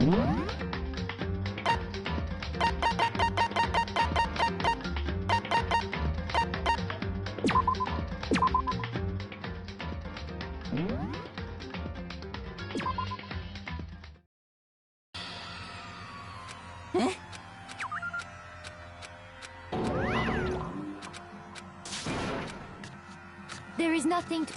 Huh? There is nothing to...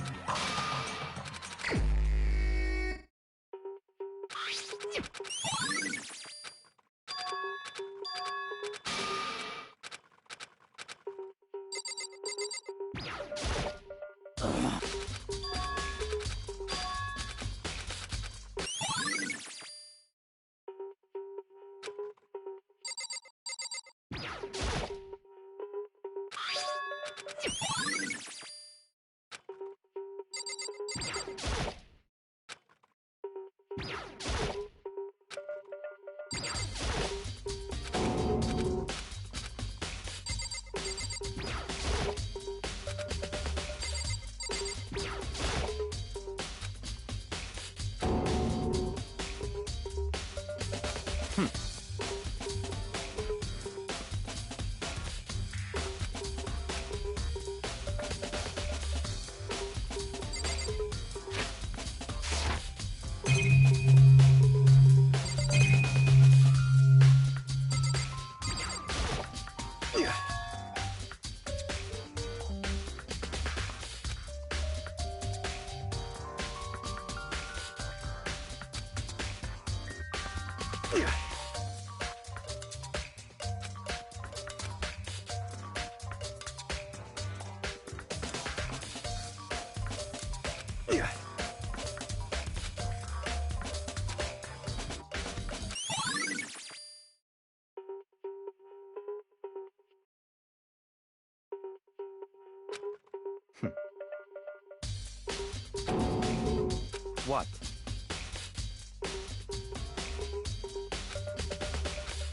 What?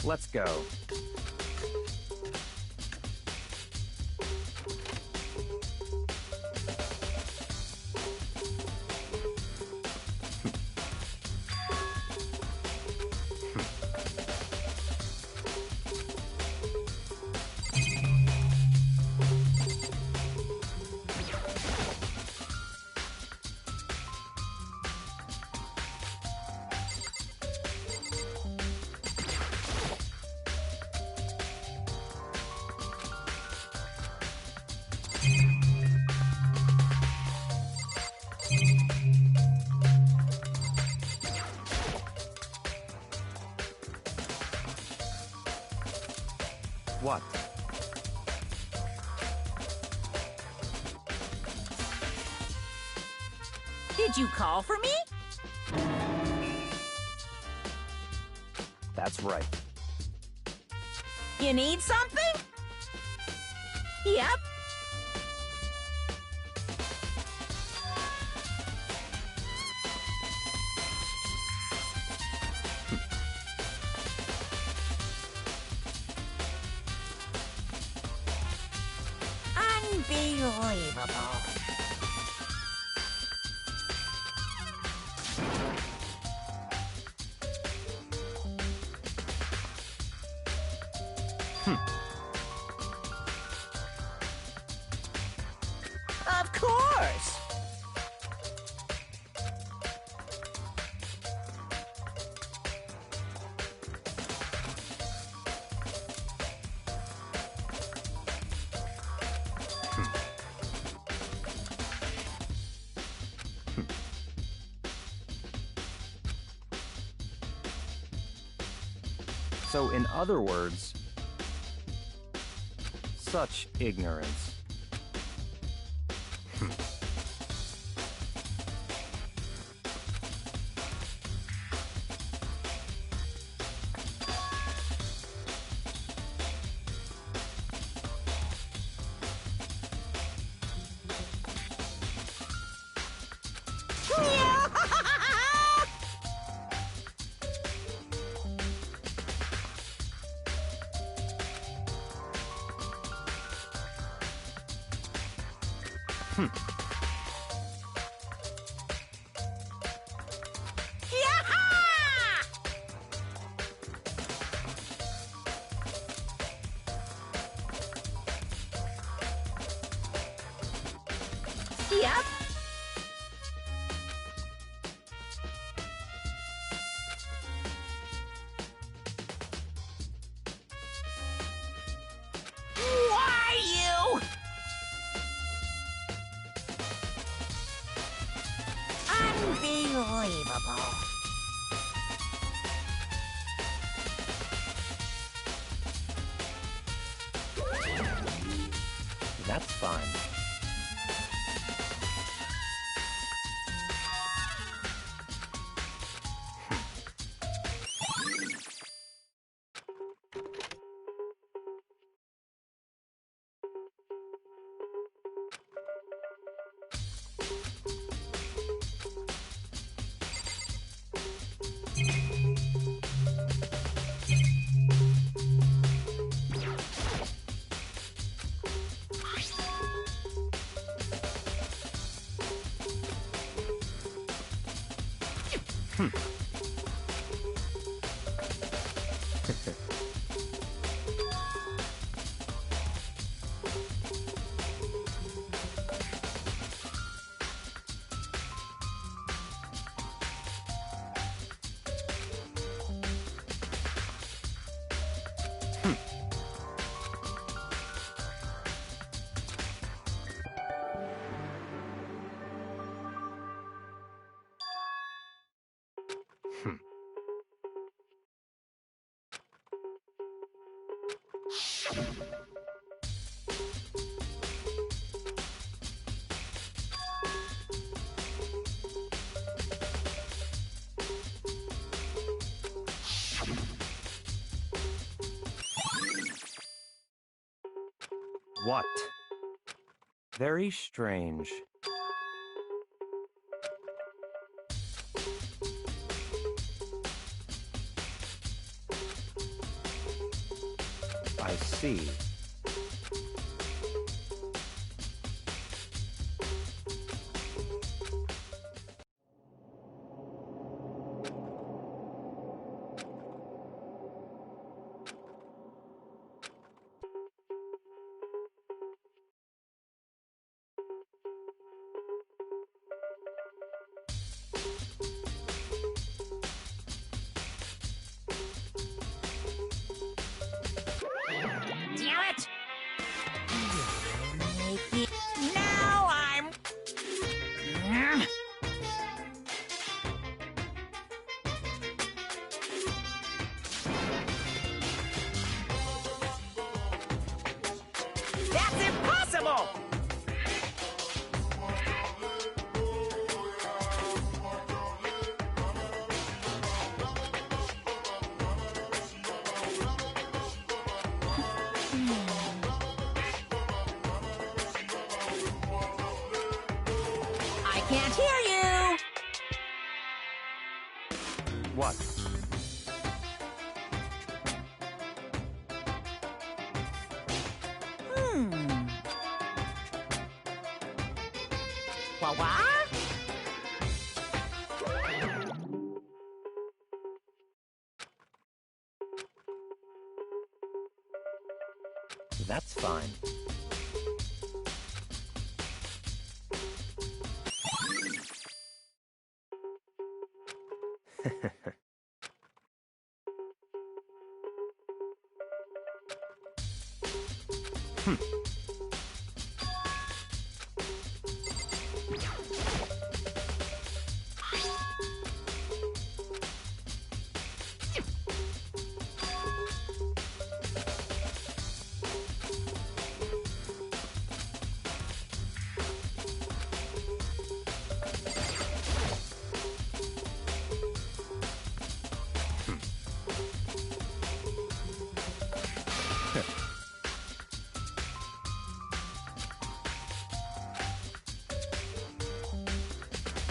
Let's go. What? Did you call for me? That's right. You need something? Yep. Unbelievable. Of course. So, in other words, such ignorance. Yep. Why you? Unbelievable. That's fine. What? Very strange. I see. Damn it! Now I'm... That's impossible! I can't hear you! What? What? That's fine.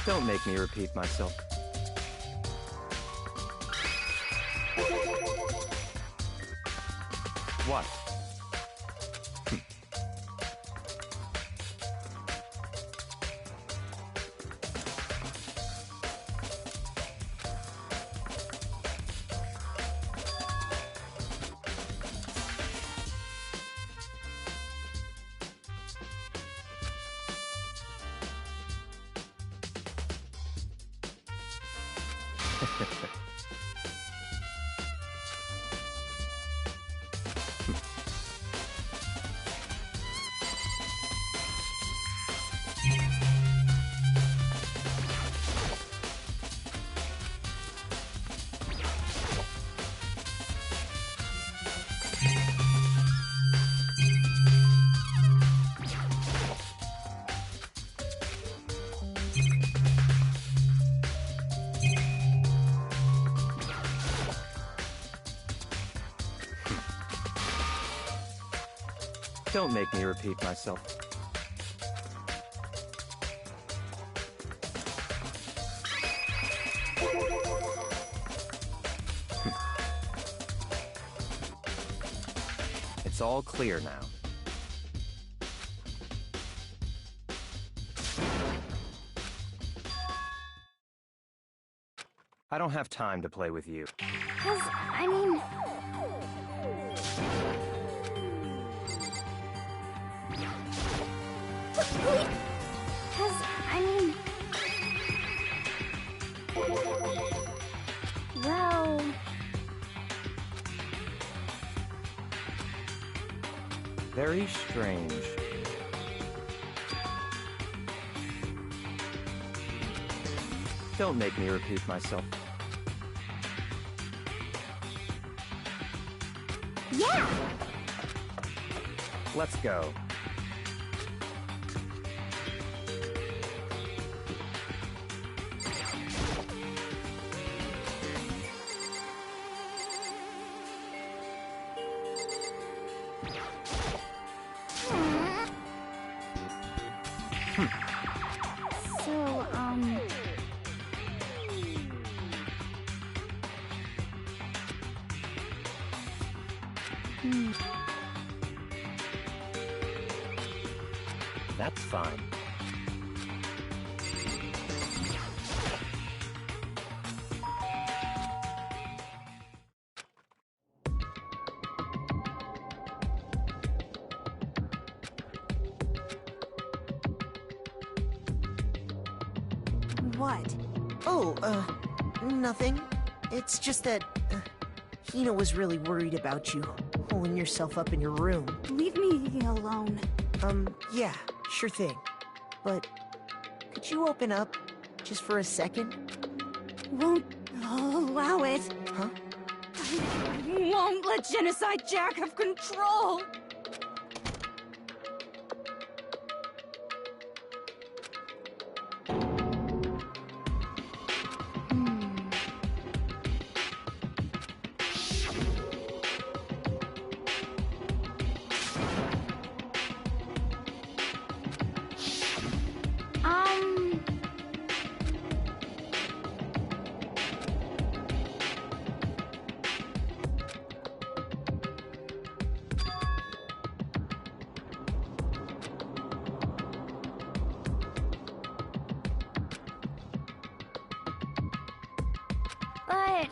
Don't make me repeat myself. What? Don't make me repeat myself. It's all clear now. I don't have time to play with you. 'Cause, I mean... Please... 'Cause, I mean... Well... Very strange. Don't make me repeat myself. Yeah! Let's go. So, That's fine. What? Oh, nothing. It's just that, Hina was really worried about you, holding yourself up in your room. leave me alone. Yeah, sure thing. But, could you open up, just for a second? Won't allow it. Huh? I won't let Genocide Jack have control. But...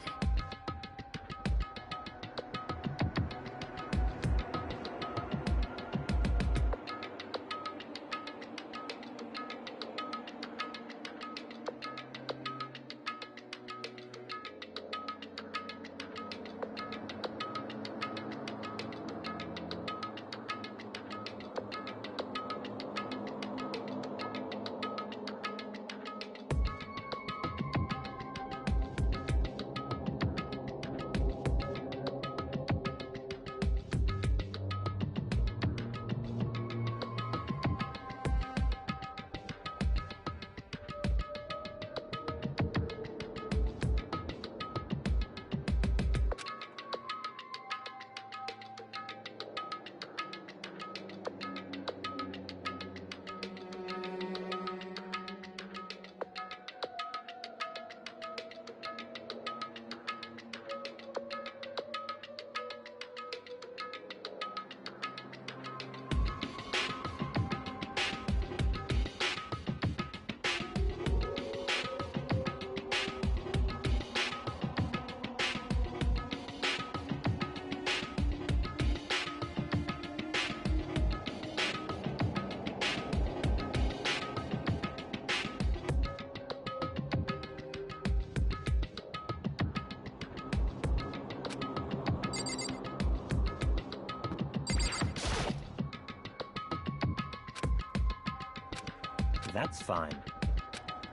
That's fine.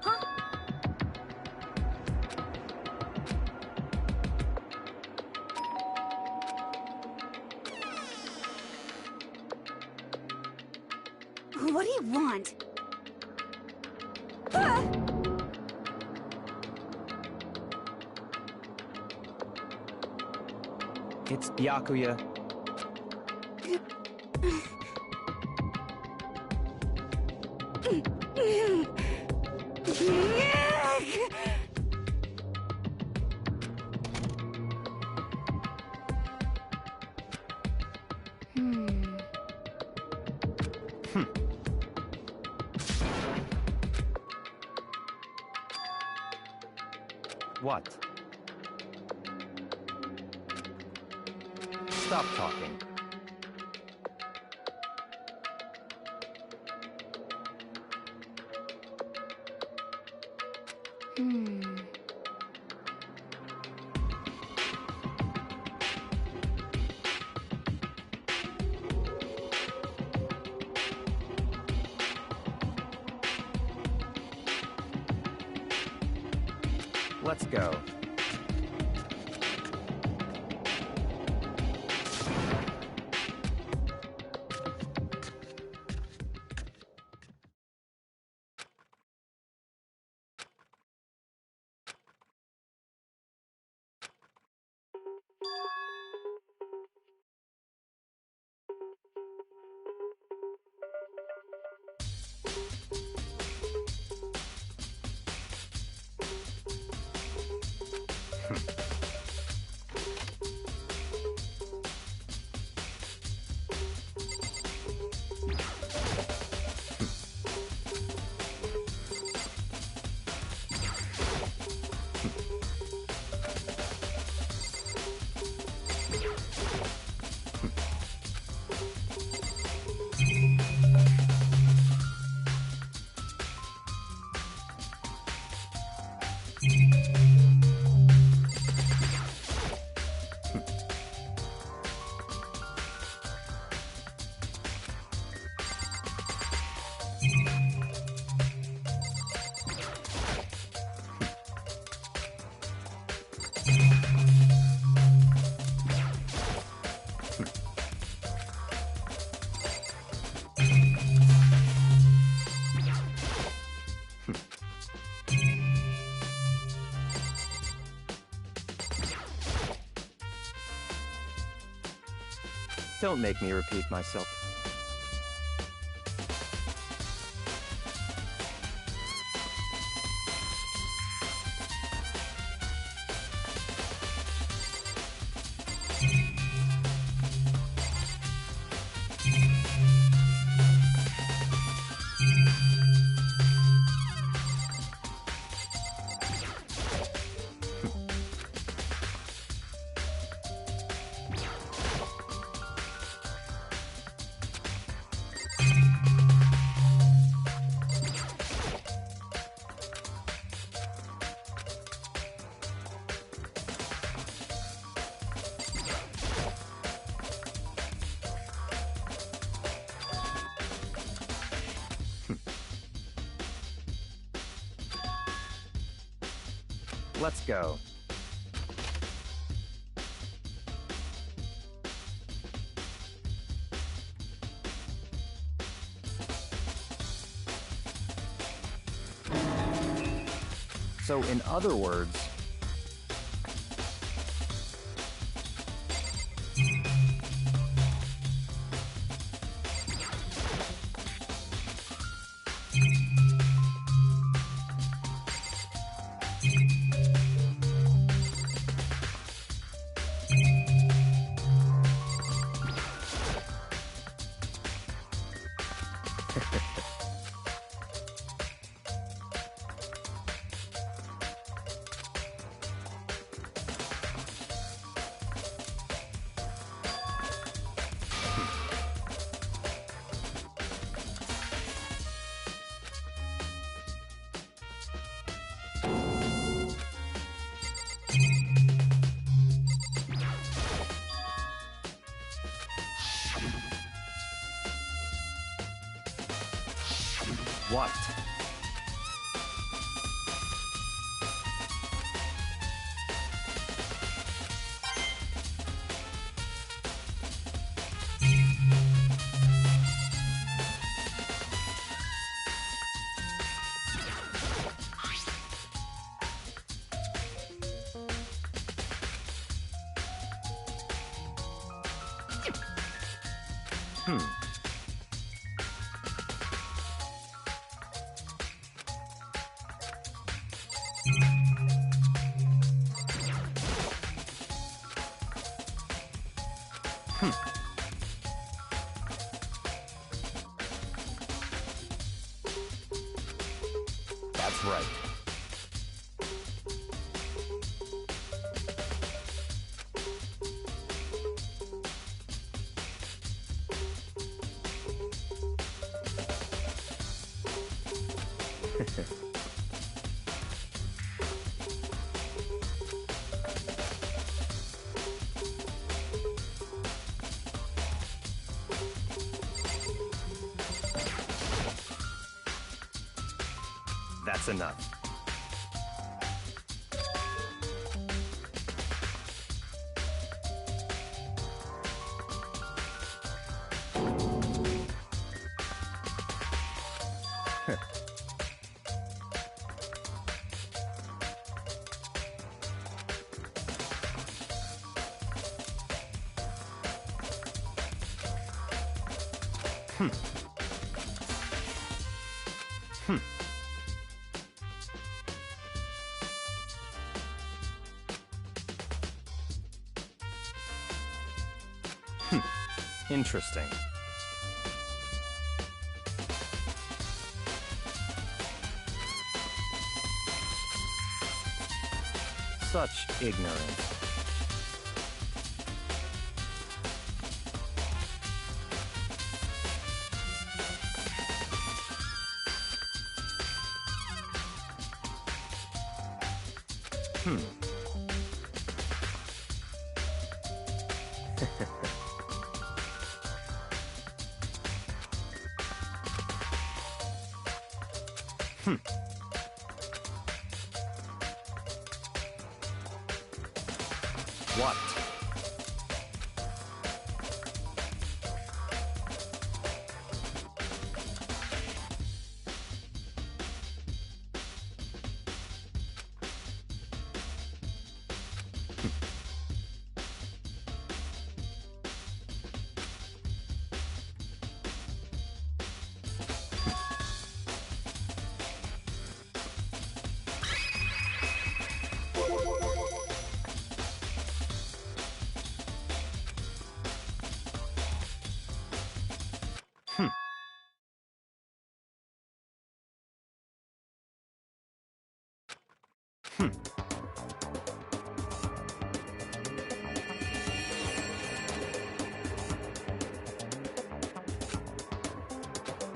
Huh? What do you want? Ah! It's Byakuya. What? Stop talking. Let's go. Don't make me repeat myself. Let's go. So, in other words, what? Hmm. That's right. That's enough. Interesting. Such ignorance. What?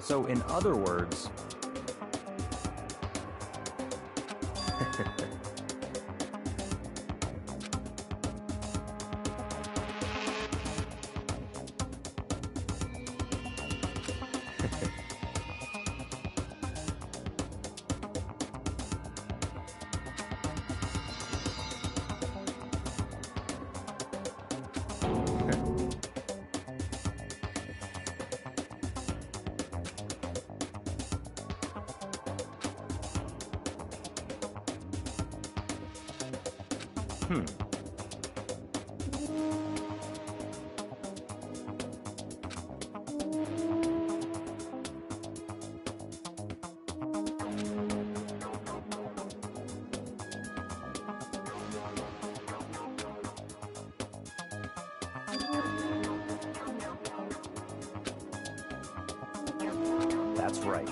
So, in other words, that's right.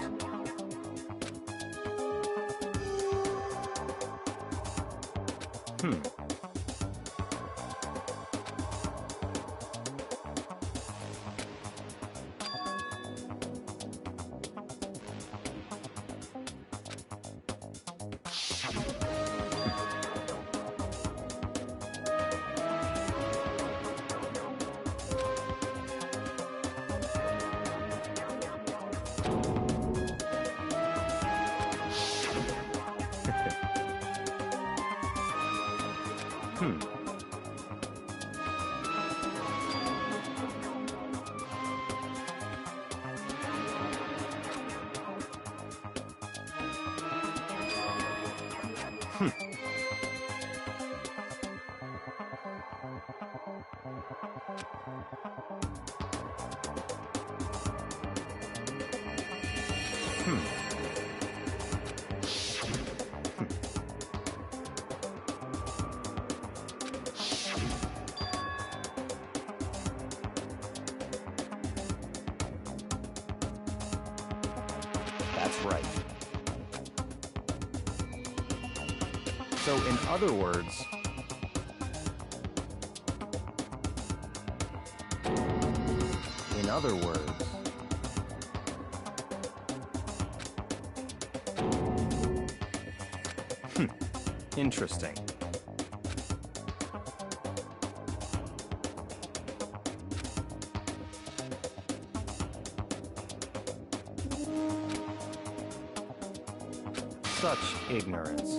That's right. So, in other words... In other words... Interesting. Such ignorance.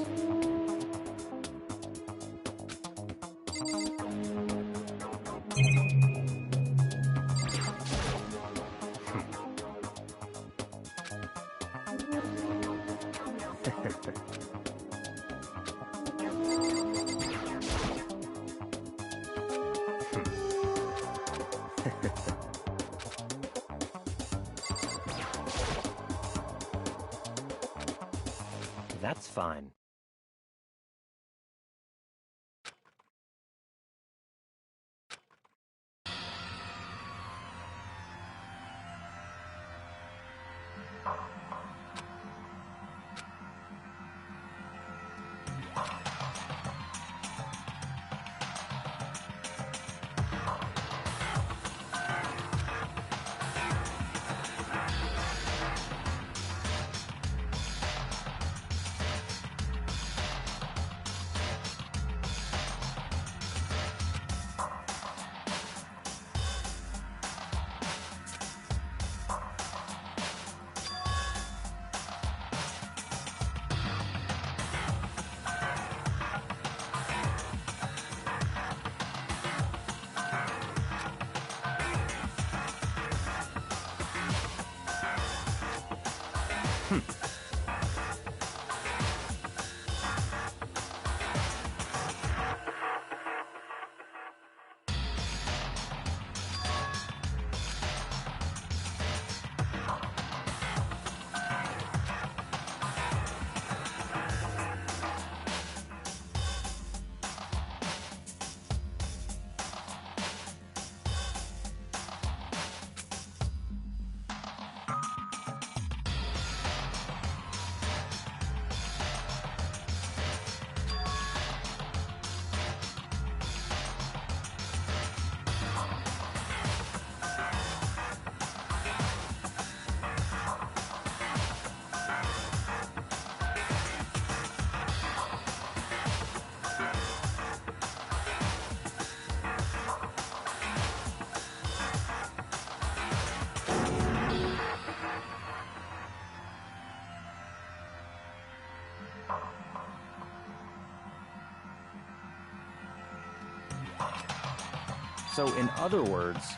That's fine. So, in other words...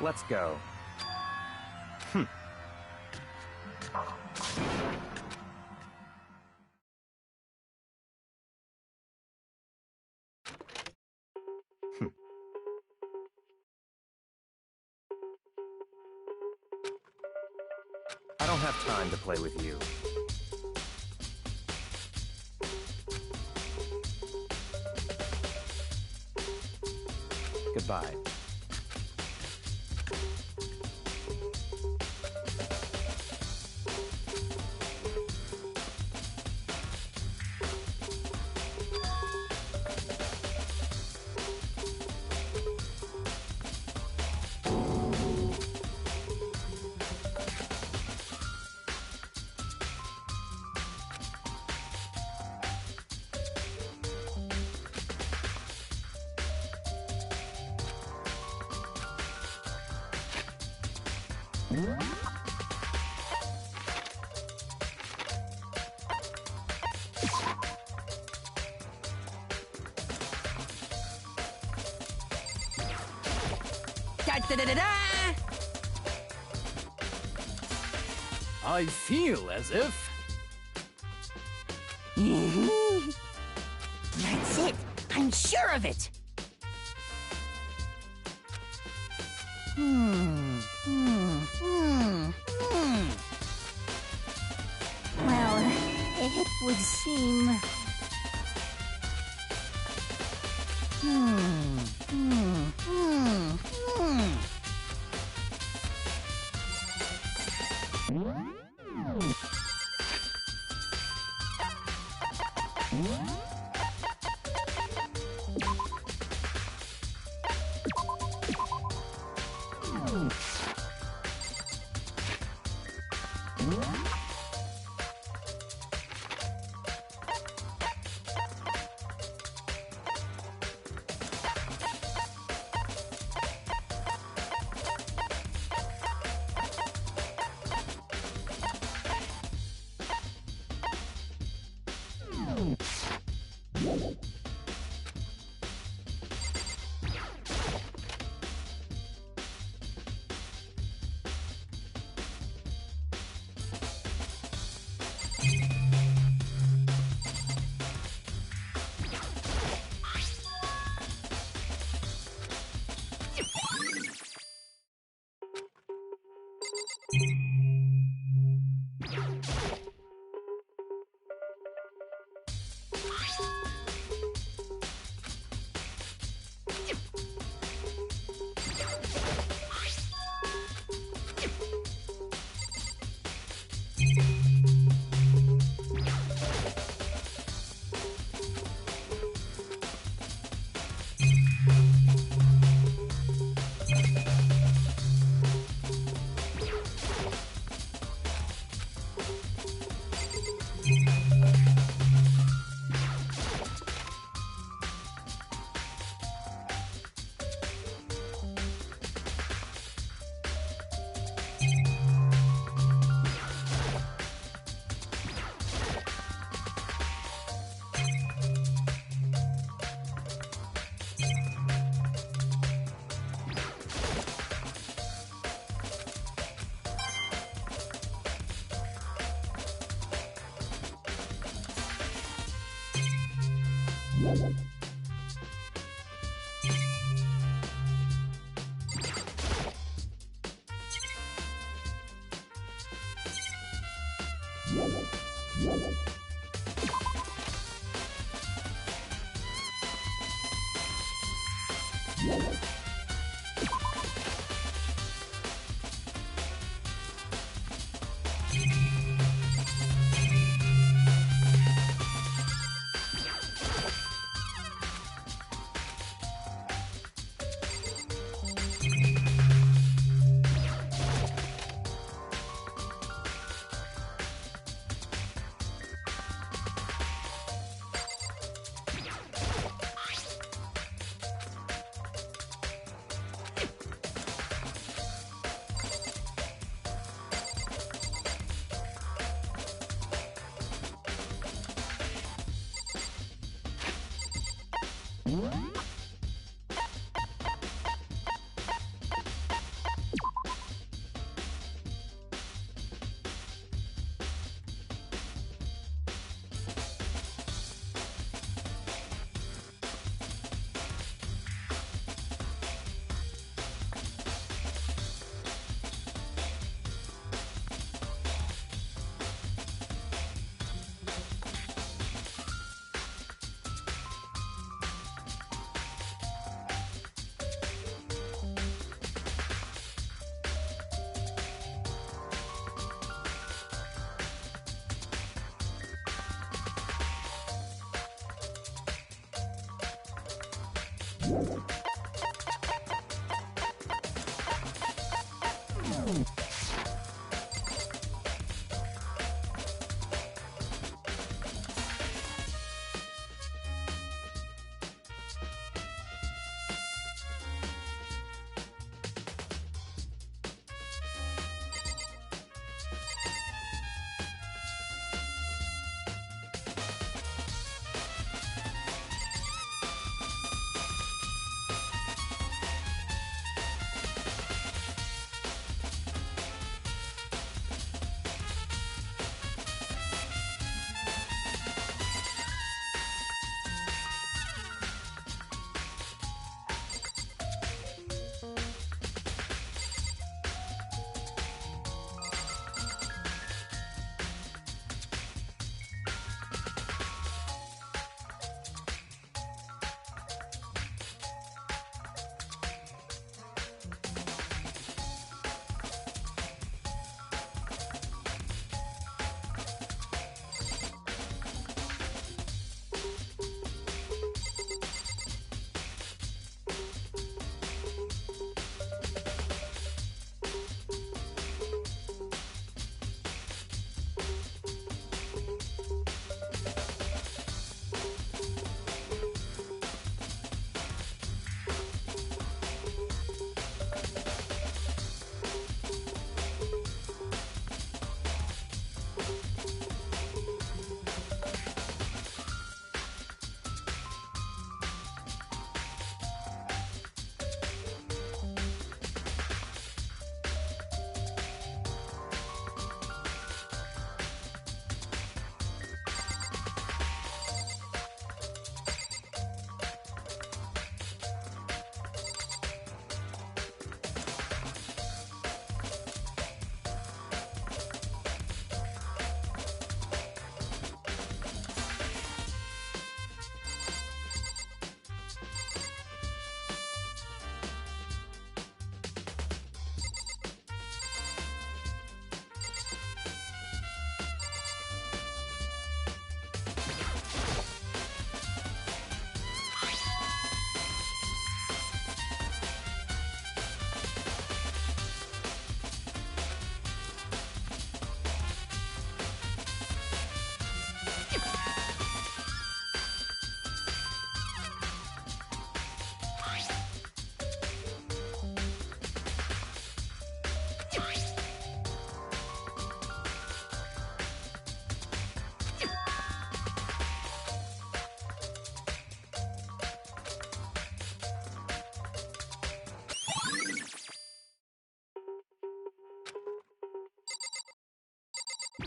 Let's go. I don't have time to play with you. Goodbye. I feel as if... That's it. I'm sure of it. Well, it would seem...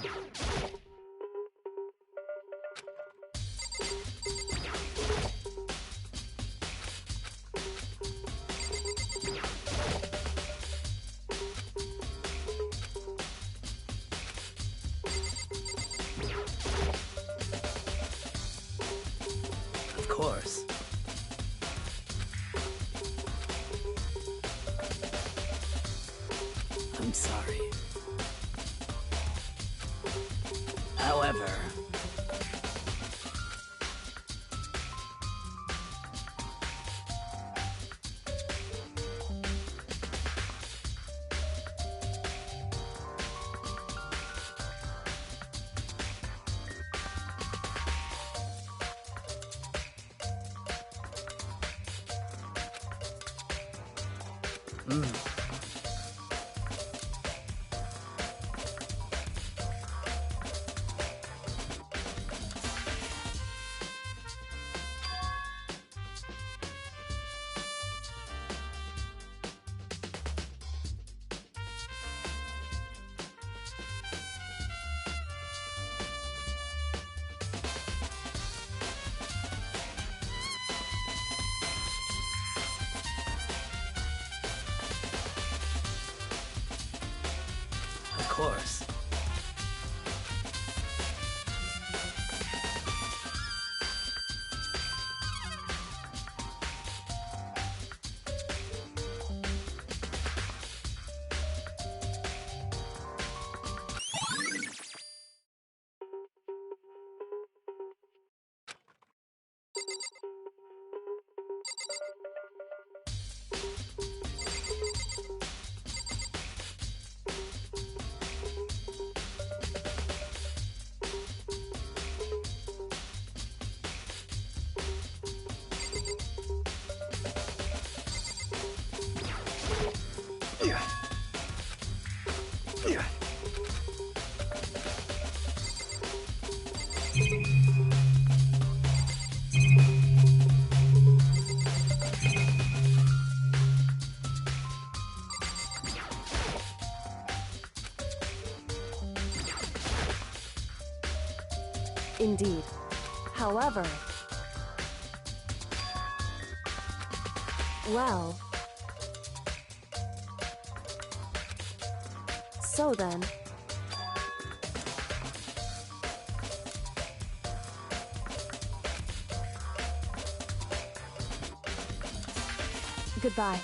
Of course. I'm sorry. However... Of course. Indeed. However... Well... So then... Goodbye.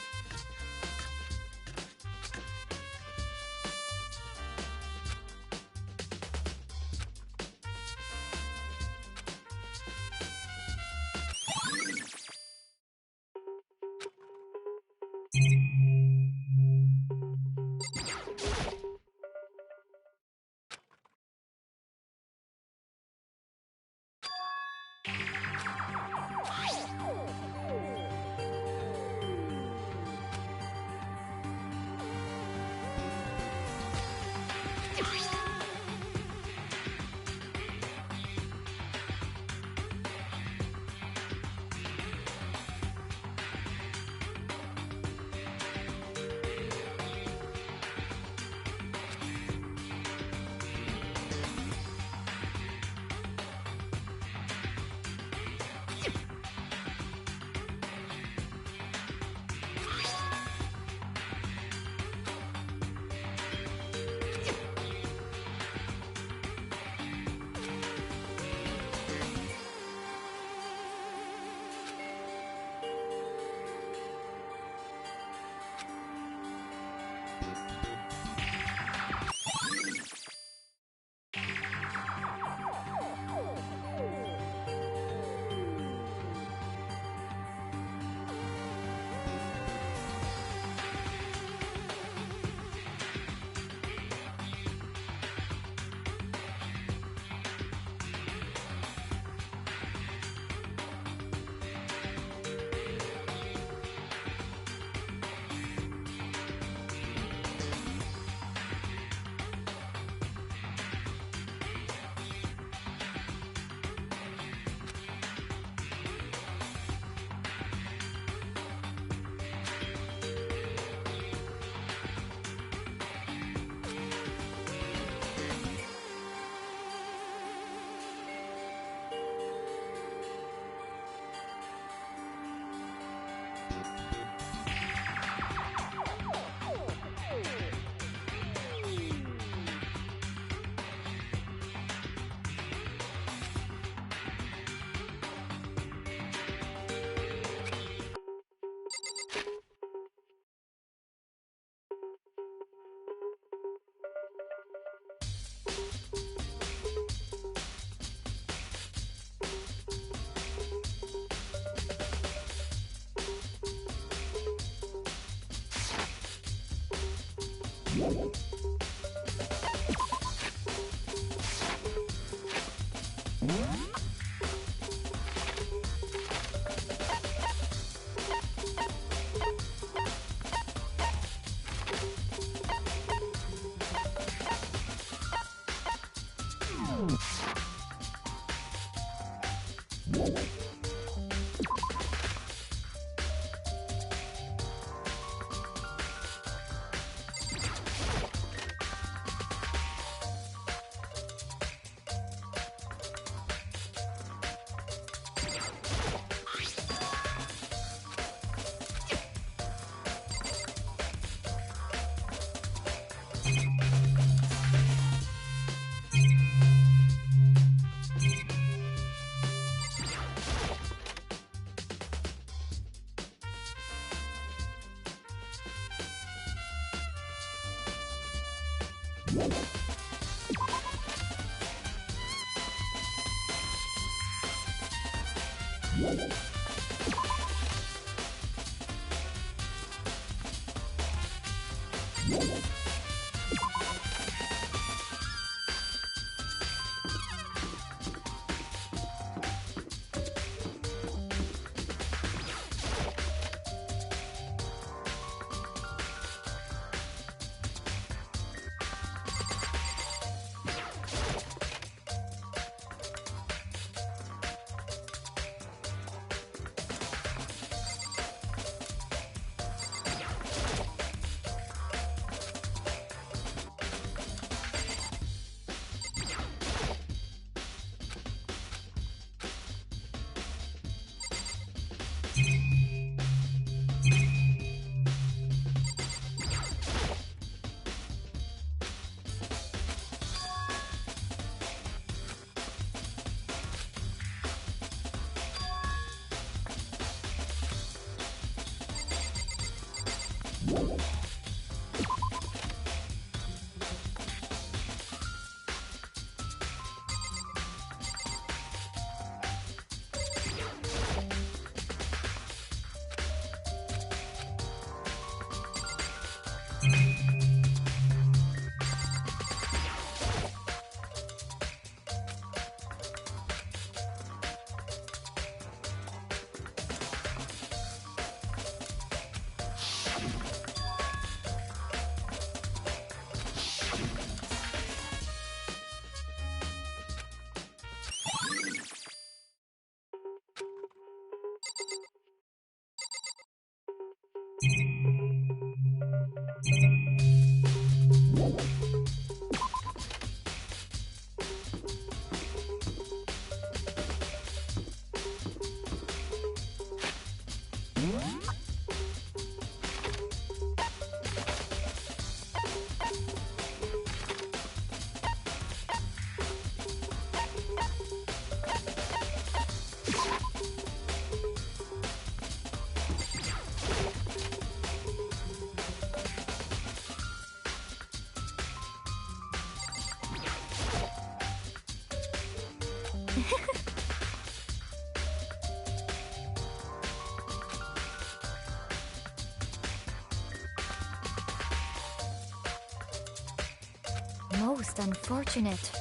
Most unfortunate.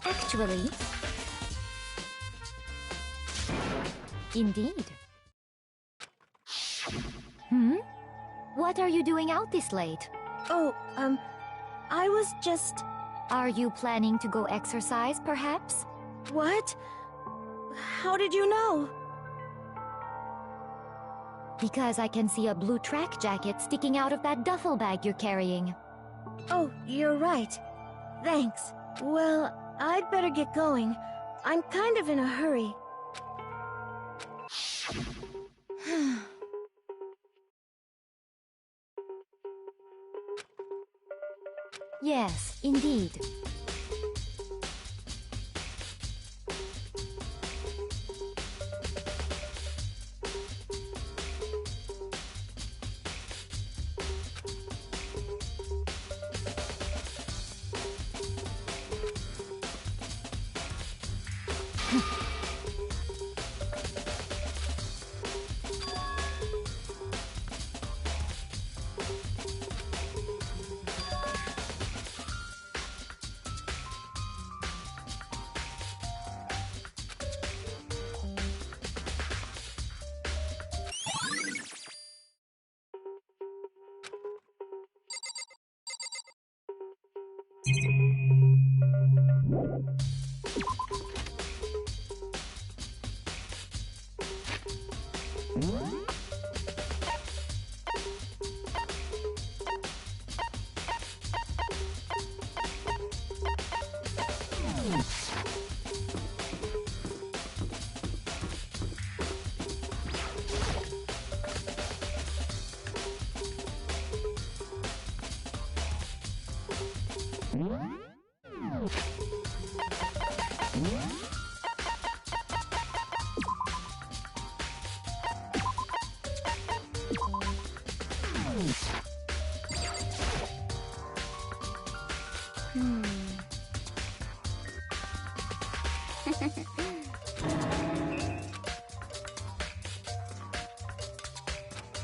Actually, indeed. What are you doing out this late? Oh, I was just... Are you planning to go exercise, perhaps? What? How did you know? Because I can see a blue track jacket sticking out of that duffel bag you're carrying. Oh, you're right. Thanks. Well, I'd better get going. I'm kind of in a hurry. Yes, indeed.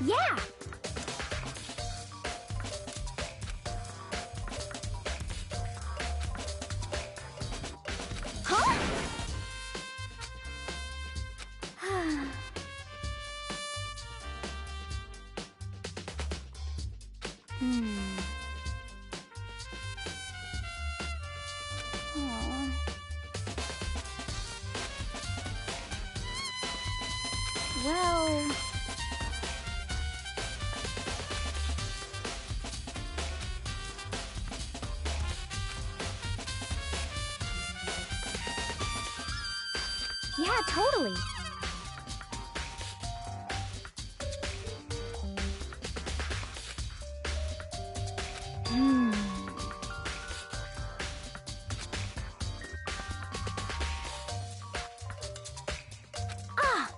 Yeah! Huh? Aw. Well... Yeah, totally. Ah!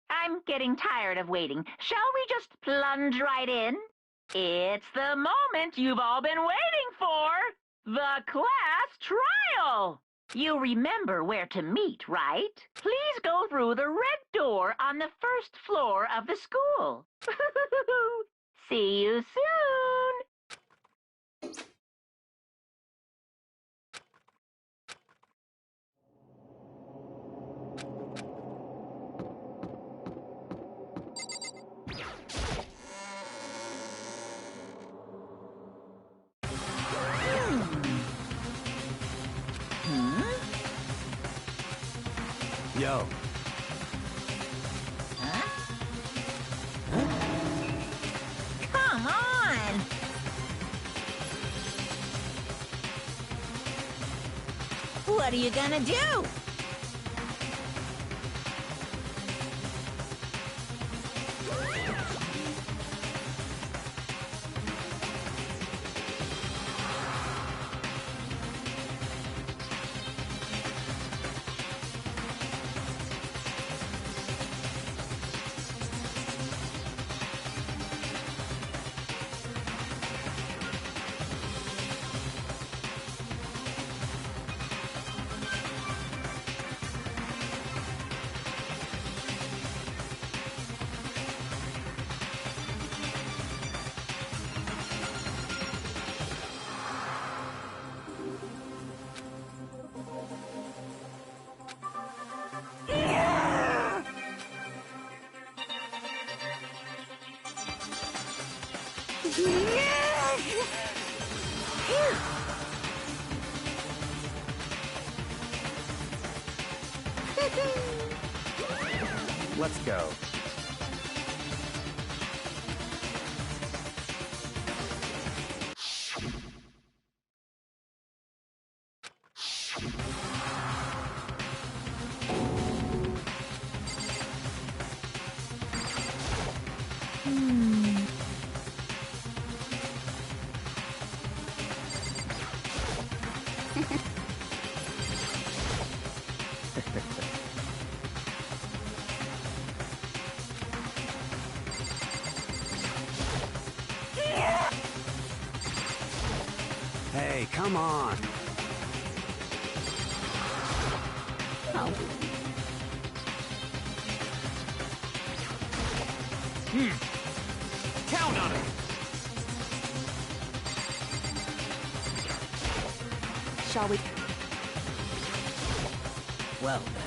I'm getting tired of waiting. Shall we just plunge right in? It's the moment you've all been waiting for! The class trial! You remember where to meet, right? Please go through the red door on the first floor of the school. See you soon! Yo. Come on! What are you gonna do? Let's go. Hey, come on. Count on it! Shall we? Well then.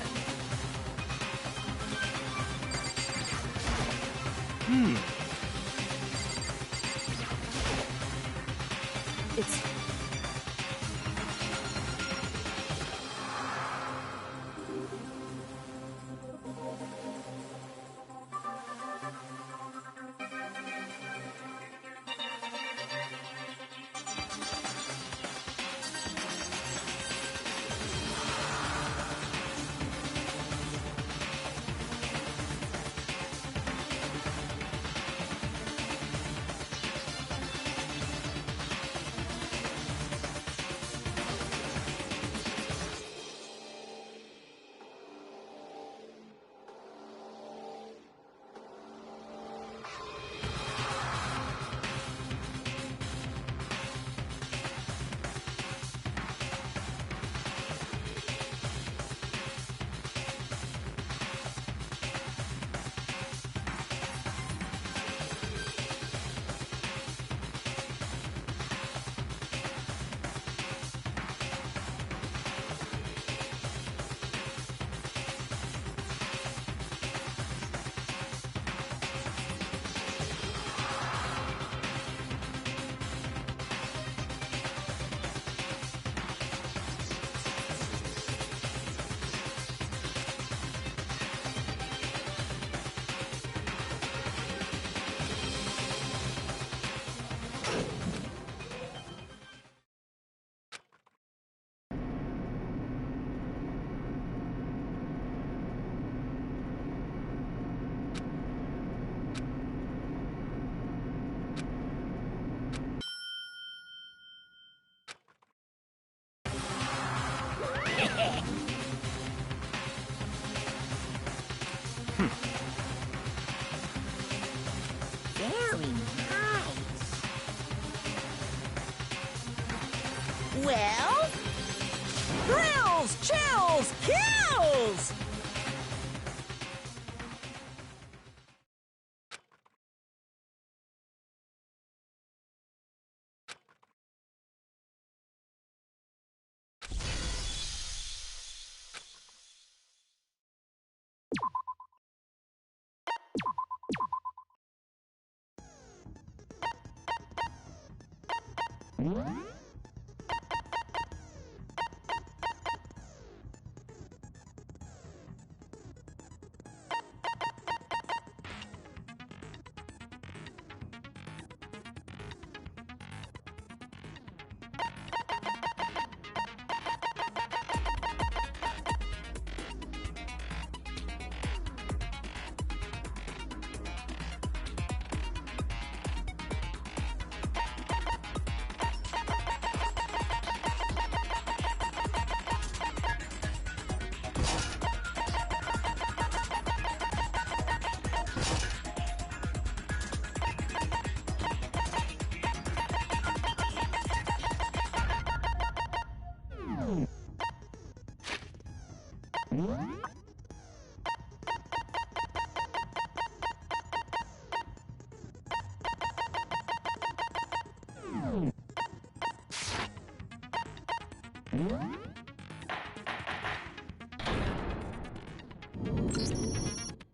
Kills!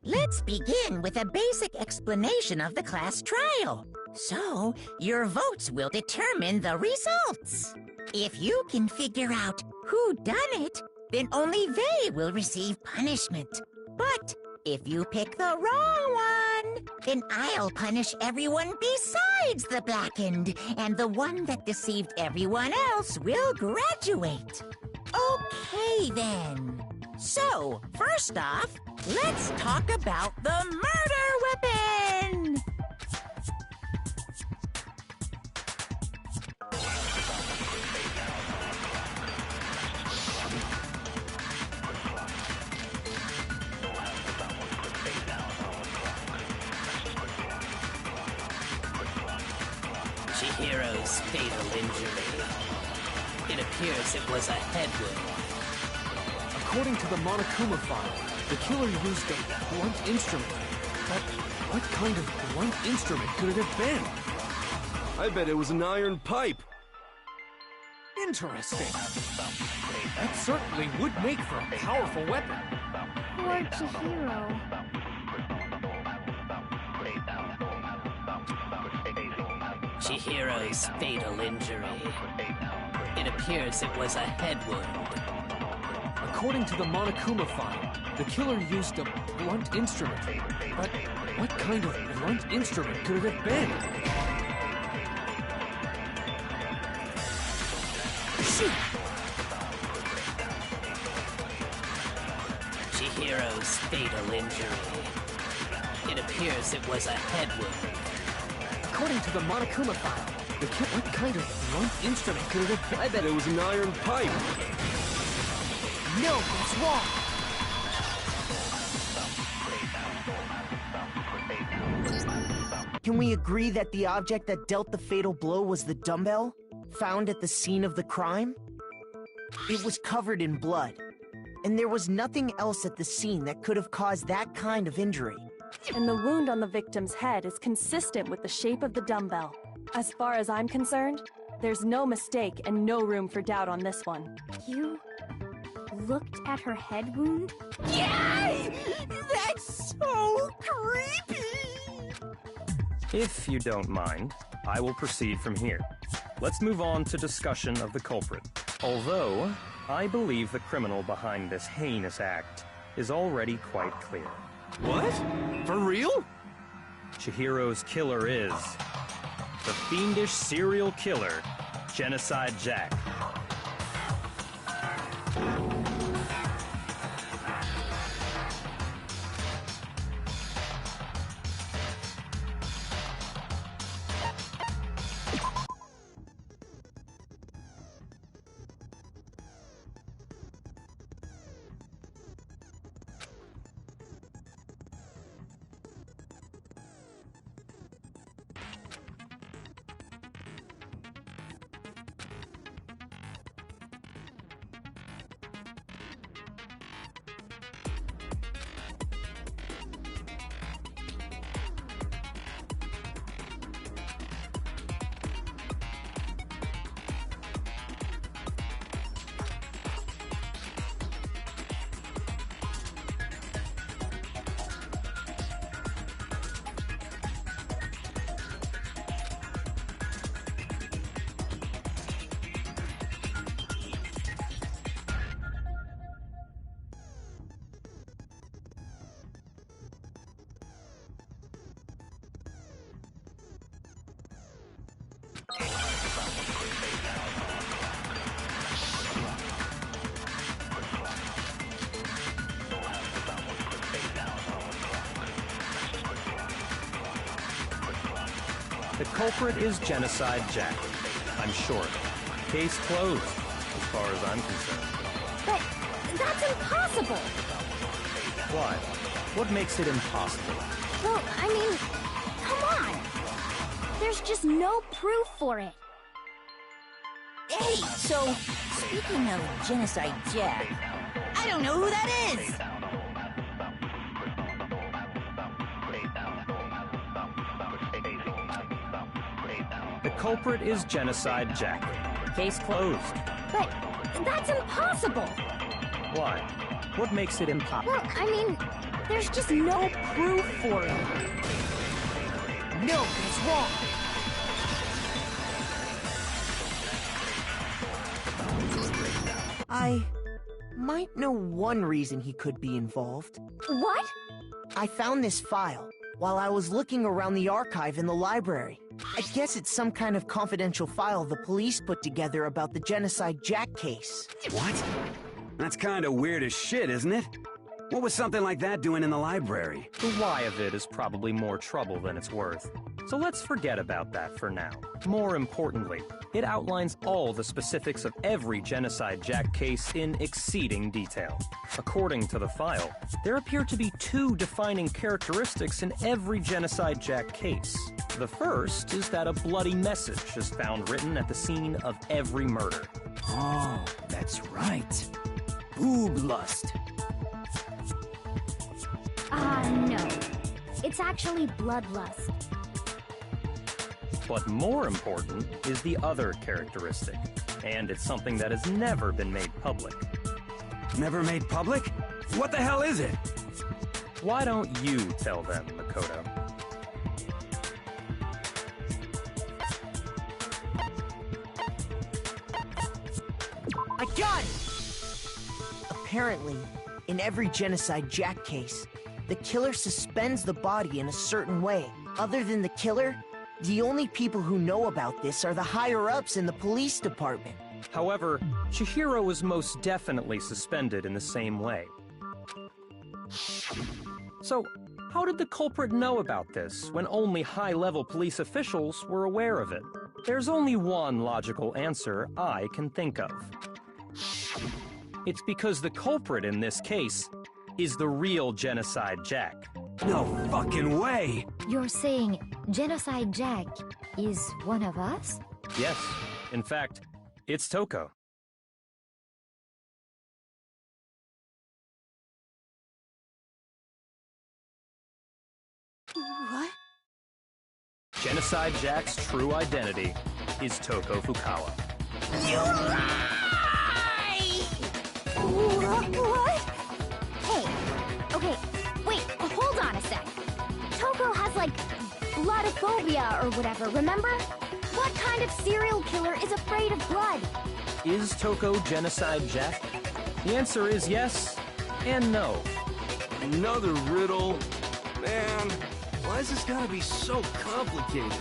Let's begin with a basic explanation of the class trial. So, your votes will determine the results. If you can figure out who done it, then only they will receive punishment. But if you pick the wrong one, then I'll punish everyone besides the blackened, and the one that deceived everyone else will graduate. Okay, then. So, first off, let's talk about the murder weapon! Chihiro's fatal injury. It appears it was a head wound. According to the Monokuma file, the killer used a blunt instrument. But what kind of blunt instrument could it have been? I bet it was an iron pipe. Interesting. That certainly would make for a powerful weapon. Poor Chihiro. Chihiro's fatal injury. It appears it was a head wound. According to the Monokuma file, the killer used a blunt instrument. But what kind of blunt instrument could it have been? Shoot! Chihiro's fatal injury. It appears it was a head wound. According to the Monokuma file, the killer... What kind of blunt instrument could it have been? I bet it was an iron pipe. No, that's wrong! Can we agree that the object that dealt the fatal blow was the dumbbell, found at the scene of the crime? It was covered in blood, and there was nothing else at the scene that could have caused that kind of injury. And the wound on the victim's head is consistent with the shape of the dumbbell. As far as I'm concerned, there's no mistake and no room for doubt on this one. You looked at her head wound? Yay! That's so creepy! If you don't mind, I will proceed from here. Let's move on to discussion of the culprit. Although, I believe the criminal behind this heinous act is already quite clear. What? For real? Chihiro's killer is the fiendish serial killer, Genocide Jack. The culprit is Genocide Jack. I'm sure. Case closed, as far as I'm concerned. But that's impossible! Why? What makes it impossible? Well, I mean, come on! There's just no proof for it. Hey, so, speaking of Genocide Jack, I don't know who that is! The culprit is Genocide Jack. Case closed. But that's impossible! Why? What makes it impossible? Well, I mean, there's just no proof for it. No, he's wrong. I might know one reason he could be involved. What? I found this file while I was looking around the archive in the library. I guess it's some kind of confidential file the police put together about the Genocide Jack case. What? That's kind of weird as shit, isn't it? What was something like that doing in the library? The why of it is probably more trouble than it's worth. So let's forget about that for now. More importantly, it outlines all the specifics of every Genocide Jack case in exceeding detail. According to the file, there appear to be two defining characteristics in every Genocide Jack case. The first is that a bloody message is found written at the scene of every murder. Oh, that's right. Boob lust. No. It's actually bloodlust. But more important is the other characteristic, and it's something that has never been made public. Never made public? What the hell is it? Why don't you tell them, Makoto? I got it! Apparently, in every Genocide Jack case, the killer suspends the body in a certain way. Other than the killer, the only people who know about this are the higher-ups in the police department. However, Chihiro was most definitely suspended in the same way. So, how did the culprit know about this when only high-level police officials were aware of it? There's only one logical answer I can think of. It's because the culprit in this case is the real Genocide Jack. No fucking way! You're saying Genocide Jack is one of us? Yes, in fact, it's Toko. What? Genocide Jack's true identity is Toko Fukawa. You lie! What? Hey, okay, wait, hold on a sec. Toko has, like, bloodophobia or whatever, remember? What kind of serial killer is afraid of blood? Is Toko Genocide Jack? The answer is yes and no. Another riddle? Man, why is this gotta be so complicated?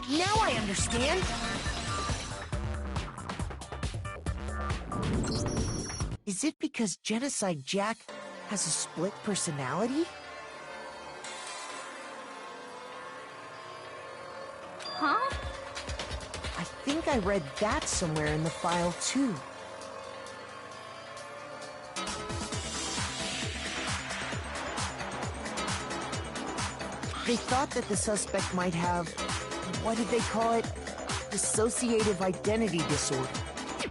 Now I understand. Is it because Genocide Jack has a split personality? Huh? I think I read that somewhere in the file, too. They thought that the suspect might have, what did they call it? Dissociative identity disorder.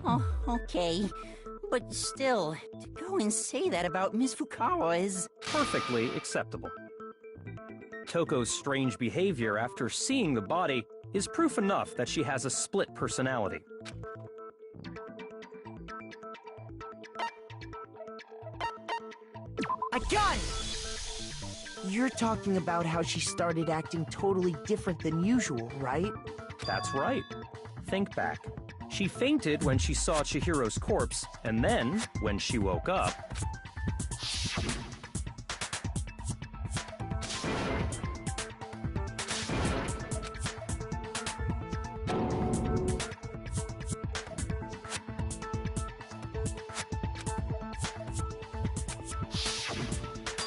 Oh, okay. But still, to go and say that about Miss Fukawa is... perfectly acceptable. Toko's strange behavior after seeing the body is proof enough that she has a split personality. I got it! You're talking about how she started acting totally different than usual, right? That's right. Think back. She fainted when she saw Chihiro's corpse, and then, when she woke up...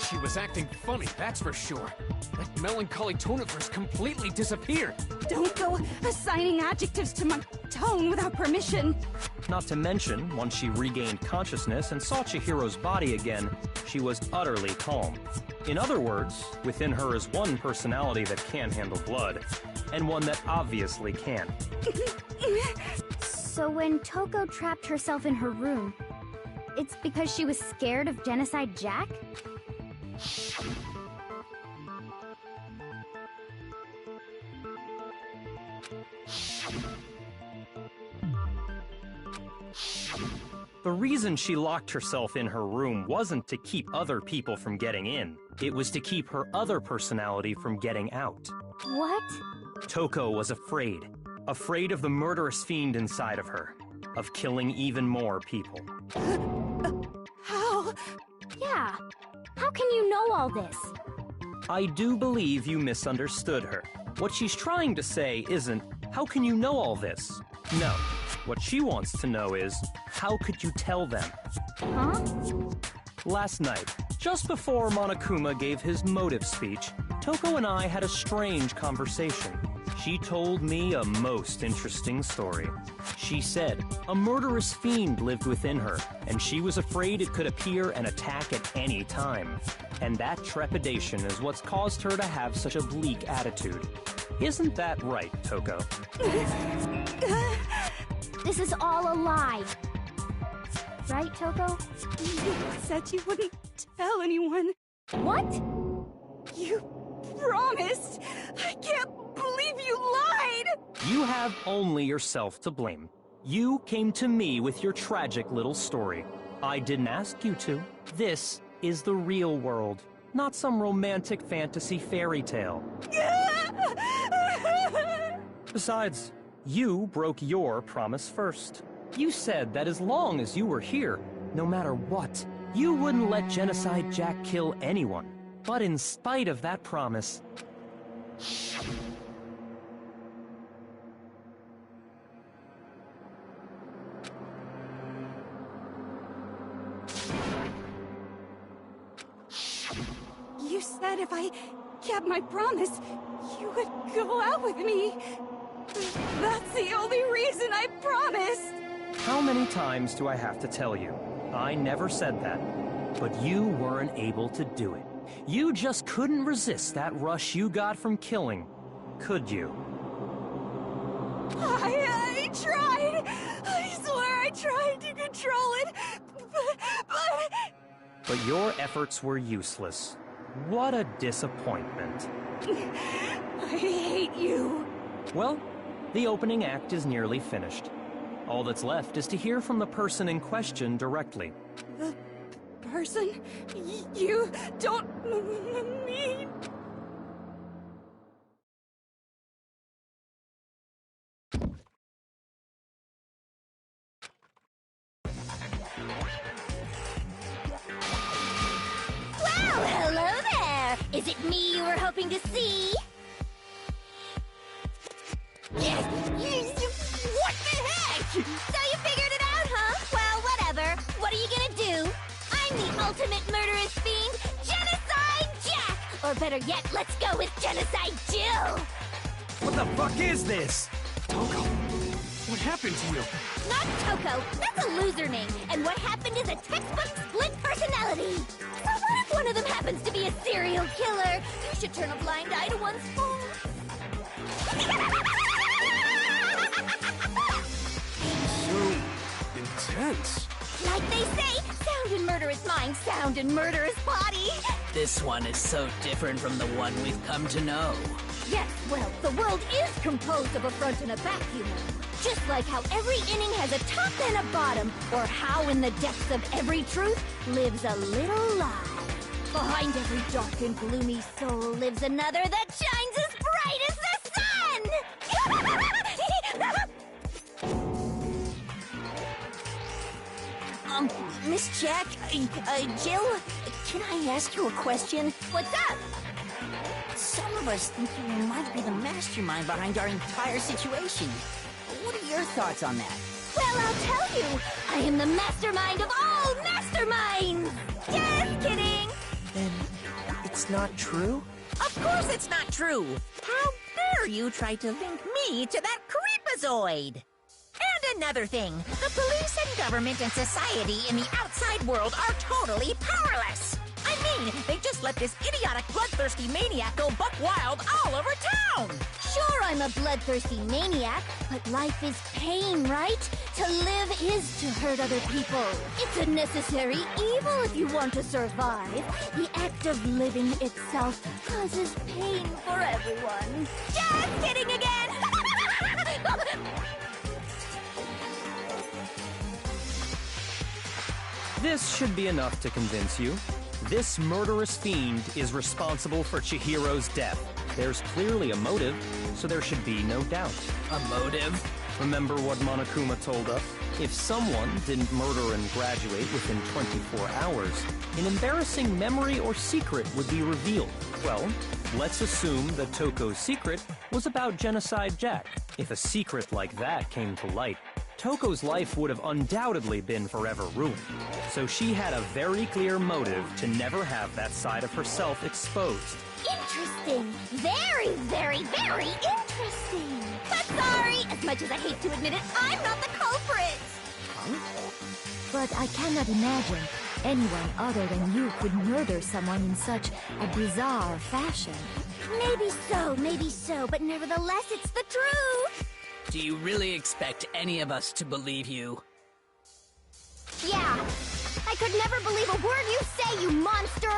She was acting funny, that's for sure. That melancholy tone of hers completely disappeared. Don't go assigning adjectives to my tone without permission. Not to mention, once she regained consciousness and saw Chihiro's body again, she was utterly calm. In other words, within her is one personality that can handle blood, and one that obviously can. So when Toko trapped herself in her room, it's because she was scared of Genocide Jack? The reason she locked herself in her room wasn't to keep other people from getting in. It was to keep her other personality from getting out. What? Toko was afraid. Afraid of the murderous fiend inside of her. Of killing even more people. How? Yeah. How can you know all this? I do believe you misunderstood her. What she's trying to say isn't, how can you know all this? No. What she wants to know is, how could you tell them? Huh? Last night, just before Monokuma gave his motive speech, Toko and I had a strange conversation. She told me a most interesting story. She said a murderous fiend lived within her, and she was afraid it could appear and attack at any time. And that trepidation is what's caused her to have such a bleak attitude. Isn't that right, Toko? This is all a lie. Right, Toko? You said you wouldn't tell anyone. What? You promised. I can't believe you lied. You have only yourself to blame. You came to me with your tragic little story. I didn't ask you to. This is the real world, not some romantic fantasy fairy tale. Besides, you broke your promise first. You said that as long as you were here, no matter what, you wouldn't let Genocide Jack kill anyone. But in spite of that promise... You said if I kept my promise, you would go out with me. That's the only reason I promised. How many times do I have to tell you? I never said that. But you weren't able to do it. You just couldn't resist that rush you got from killing, could you? I tried! I swear I tried to control it, But your efforts were useless. What a disappointment. I hate you. Well, the opening act is nearly finished. All that's left is to hear from the person in question directly. The person you don't mean... Well, hello there! Is it me you were hoping to see? What the heck? So you figured it out, huh? Well, whatever. What are you gonna do? I'm the ultimate murderous fiend, Genocide Jack! Or better yet, let's go with Genocide Jill! What the fuck is this? Toko, what happened to you? Not Toko, that's a loser name, and what happened is a textbook split personality. So what if one of them happens to be a serial killer? You should turn a blind eye to one's faults. So intense. Like they say, sound in murderous mind, sound in murderous body. This one is so different from the one we've come to know. Yes, well, the world is composed of a front and a back, you know. Just like how every inning has a top and a bottom, or how in the depths of every truth lives a little lie. Behind every dark and gloomy soul lives another that shines as bright as the sun! Miss Jack, Jill, can I ask you a question? What's up? Some of us think you might be the mastermind behind our entire situation. What are your thoughts on that? Well, I'll tell you. I am the mastermind of all masterminds! Just kidding! Then it's not true? Of course it's not true! How dare you try to link me to that creepazoid? And another thing, the police and government and society in the outside world are totally powerless! I mean, they just let this idiotic, bloodthirsty maniac go buck wild all over town! Sure, I'm a bloodthirsty maniac, but life is pain, right? To live is to hurt other people. It's a necessary evil if you want to survive. The act of living itself causes pain for everyone. Just kidding again! This should be enough to convince you. This murderous fiend is responsible for Chihiro's death. There's clearly a motive, so there should be no doubt. A motive? Remember what Monokuma told us? If someone didn't murder and graduate within 24 hours, an embarrassing memory or secret would be revealed. Well, let's assume that Toko's secret was about Genocide Jack. If a secret like that came to light, Toko's life would have undoubtedly been forever ruined. So she had a very clear motive to never have that side of herself exposed. Interesting. Very, very, very interesting. But sorry, as much as I hate to admit it, I'm not the culprit. But I cannot imagine anyone other than you could murder someone in such a bizarre fashion. Maybe so, but nevertheless, it's the truth. Do you really expect any of us to believe you? Yeah. I could never believe a word you say, you monster!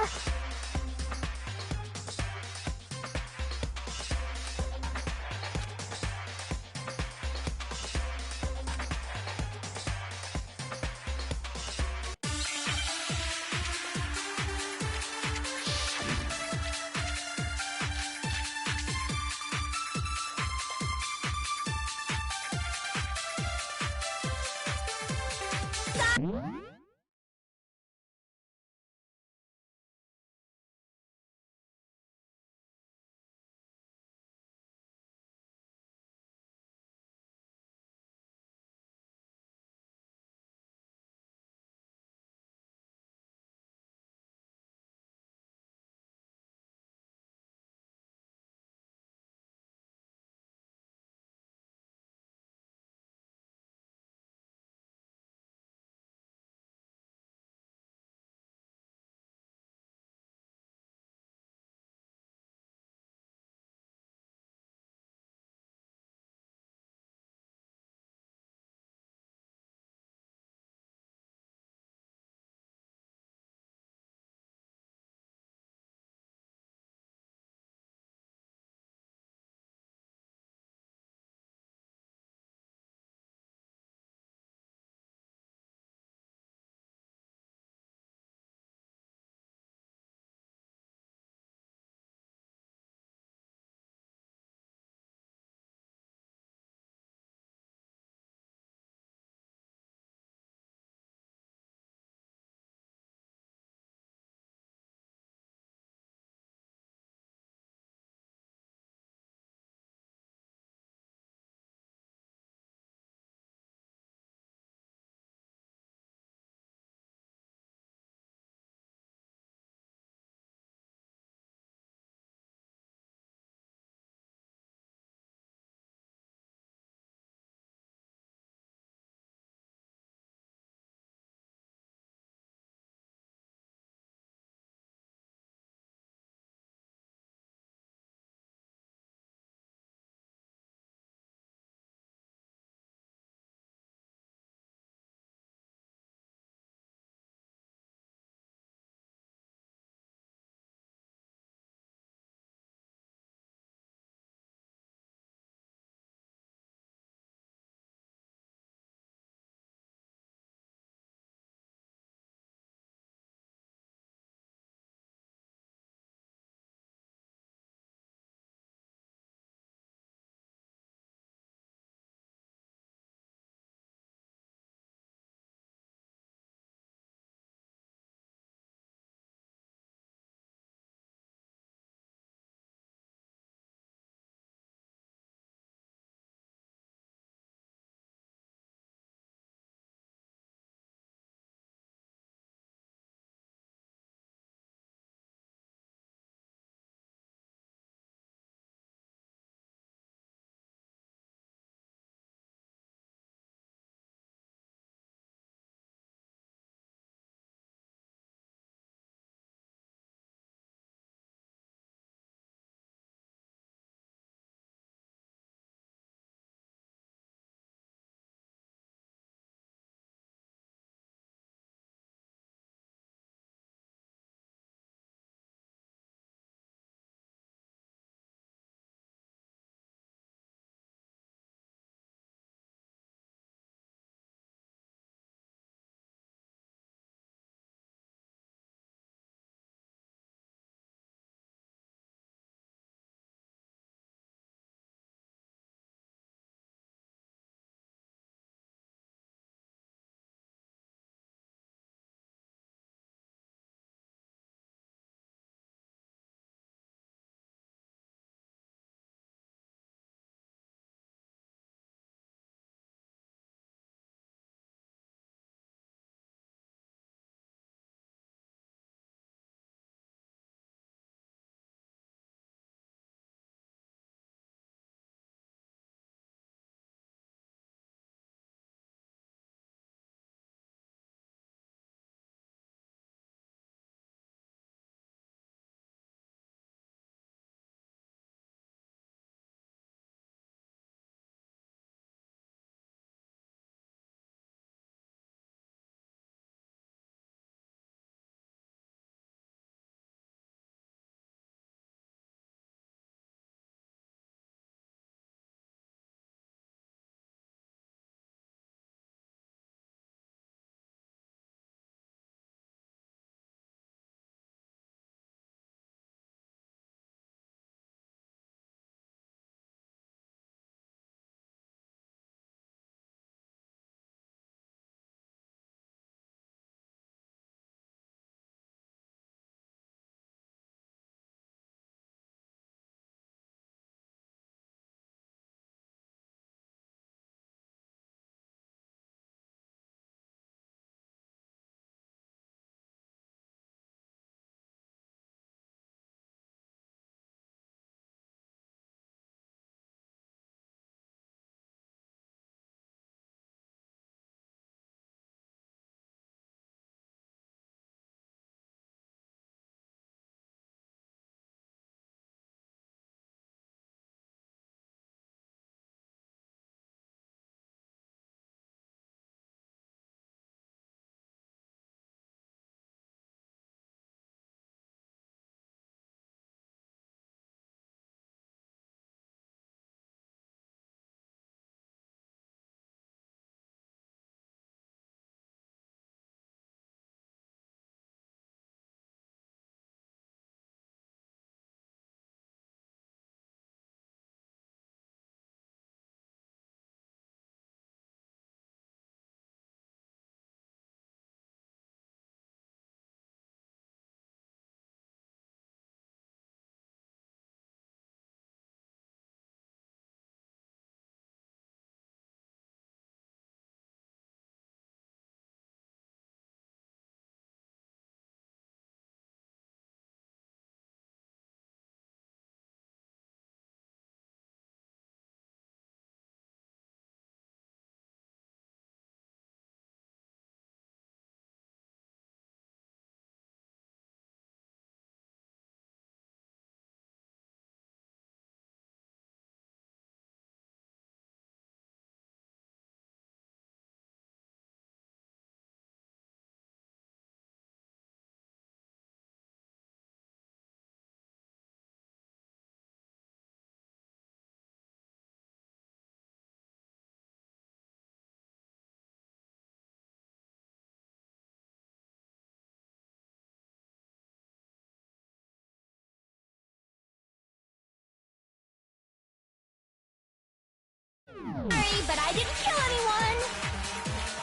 but I didn't kill anyone!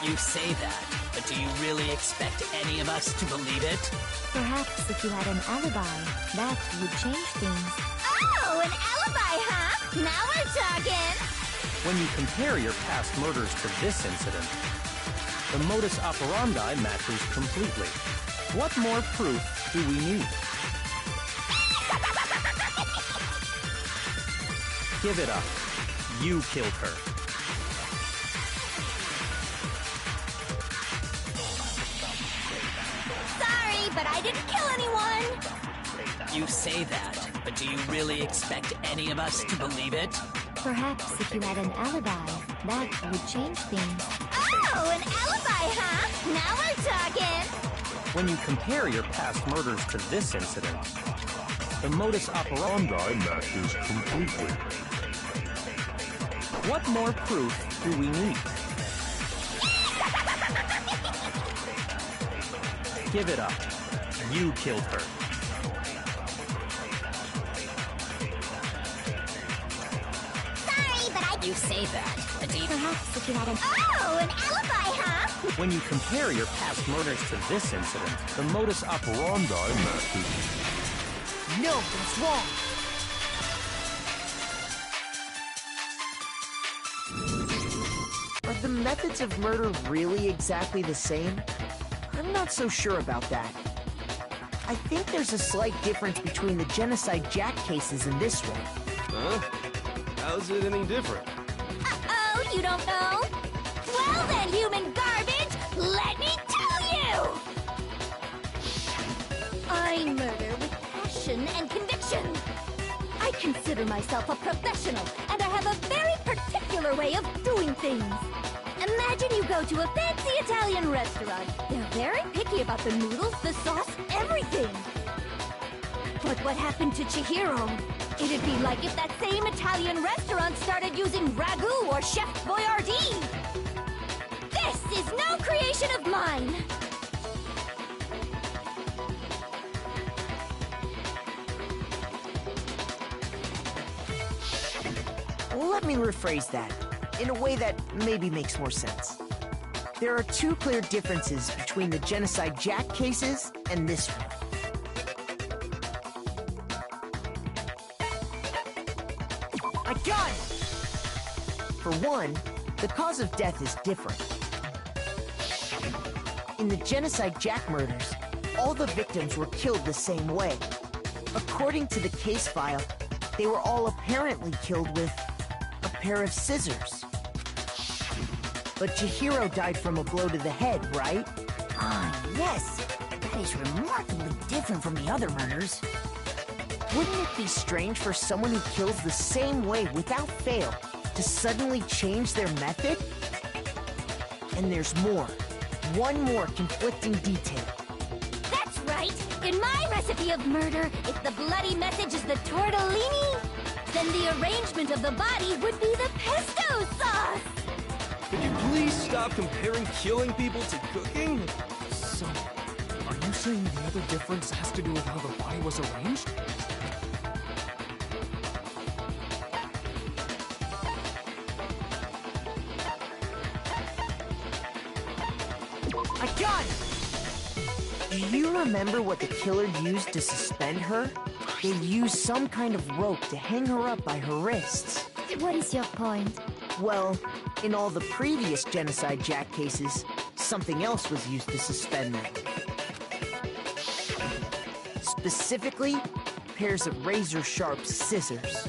You say that, but do you really expect any of us to believe it? Perhaps if you had an alibi, that would change things. Oh, an alibi, huh? Now we're talking! When you compare your past murders to this incident, the modus operandi matches completely. What more proof do we need? Give it up. You killed her. Sorry, but I didn't kill anyone! You say that, but do you really expect any of us to believe it? Perhaps if you had an alibi, that would change things. Oh, an alibi, huh? Now we're talking! When you compare your past murders to this incident, the modus operandi matches completely. What more proof do we need? Give it up. You killed her. Sorry, but I... You say that, but do you... Perhaps if you had an... Oh, an alibi, huh? When you compare your past murders to this incident, the modus operandi matches. No, that's wrong. Are the methods of murder really exactly the same? I'm not so sure about that. I think there's a slight difference between the Genocide Jack cases and this one. Huh? How's it any different? Uh-oh, you don't know? Well then, human garbage, let me tell you! I murder with passion and conviction. I consider myself a professional, and I have a very particular way of doing things. Imagine you go to a fancy Italian restaurant. They're very picky about the noodles, the sauce, everything. But what happened to Chihiro? It'd be like if that same Italian restaurant started using ragu or Chef Boyardee. This is no creation of mine. Let me rephrase that in a way that maybe makes more sense. There are two clear differences between the Genocide Jack cases and this one. I got it! For one, the cause of death is different. In the Genocide Jack murders, all the victims were killed the same way. According to the case file, they were all apparently killed with a pair of scissors. But Chihiro died from a blow to the head, right? Ah, yes. That is remarkably different from the other murders. Wouldn't it be strange for someone who kills the same way without fail to suddenly change their method? And there's more. One more conflicting detail. That's right! In my recipe of murder, if the bloody message is the tortellini, then the arrangement of the body would be the pesto sauce! Could you please stop comparing killing people to cooking? So, are you saying the other difference has to do with how the body was arranged? I got it! Do you remember what the killer used to suspend her? They used some kind of rope to hang her up by her wrists. What is your point? Well, in all the previous Genocide Jack cases, something else was used to suspend them. Specifically, pairs of razor-sharp scissors.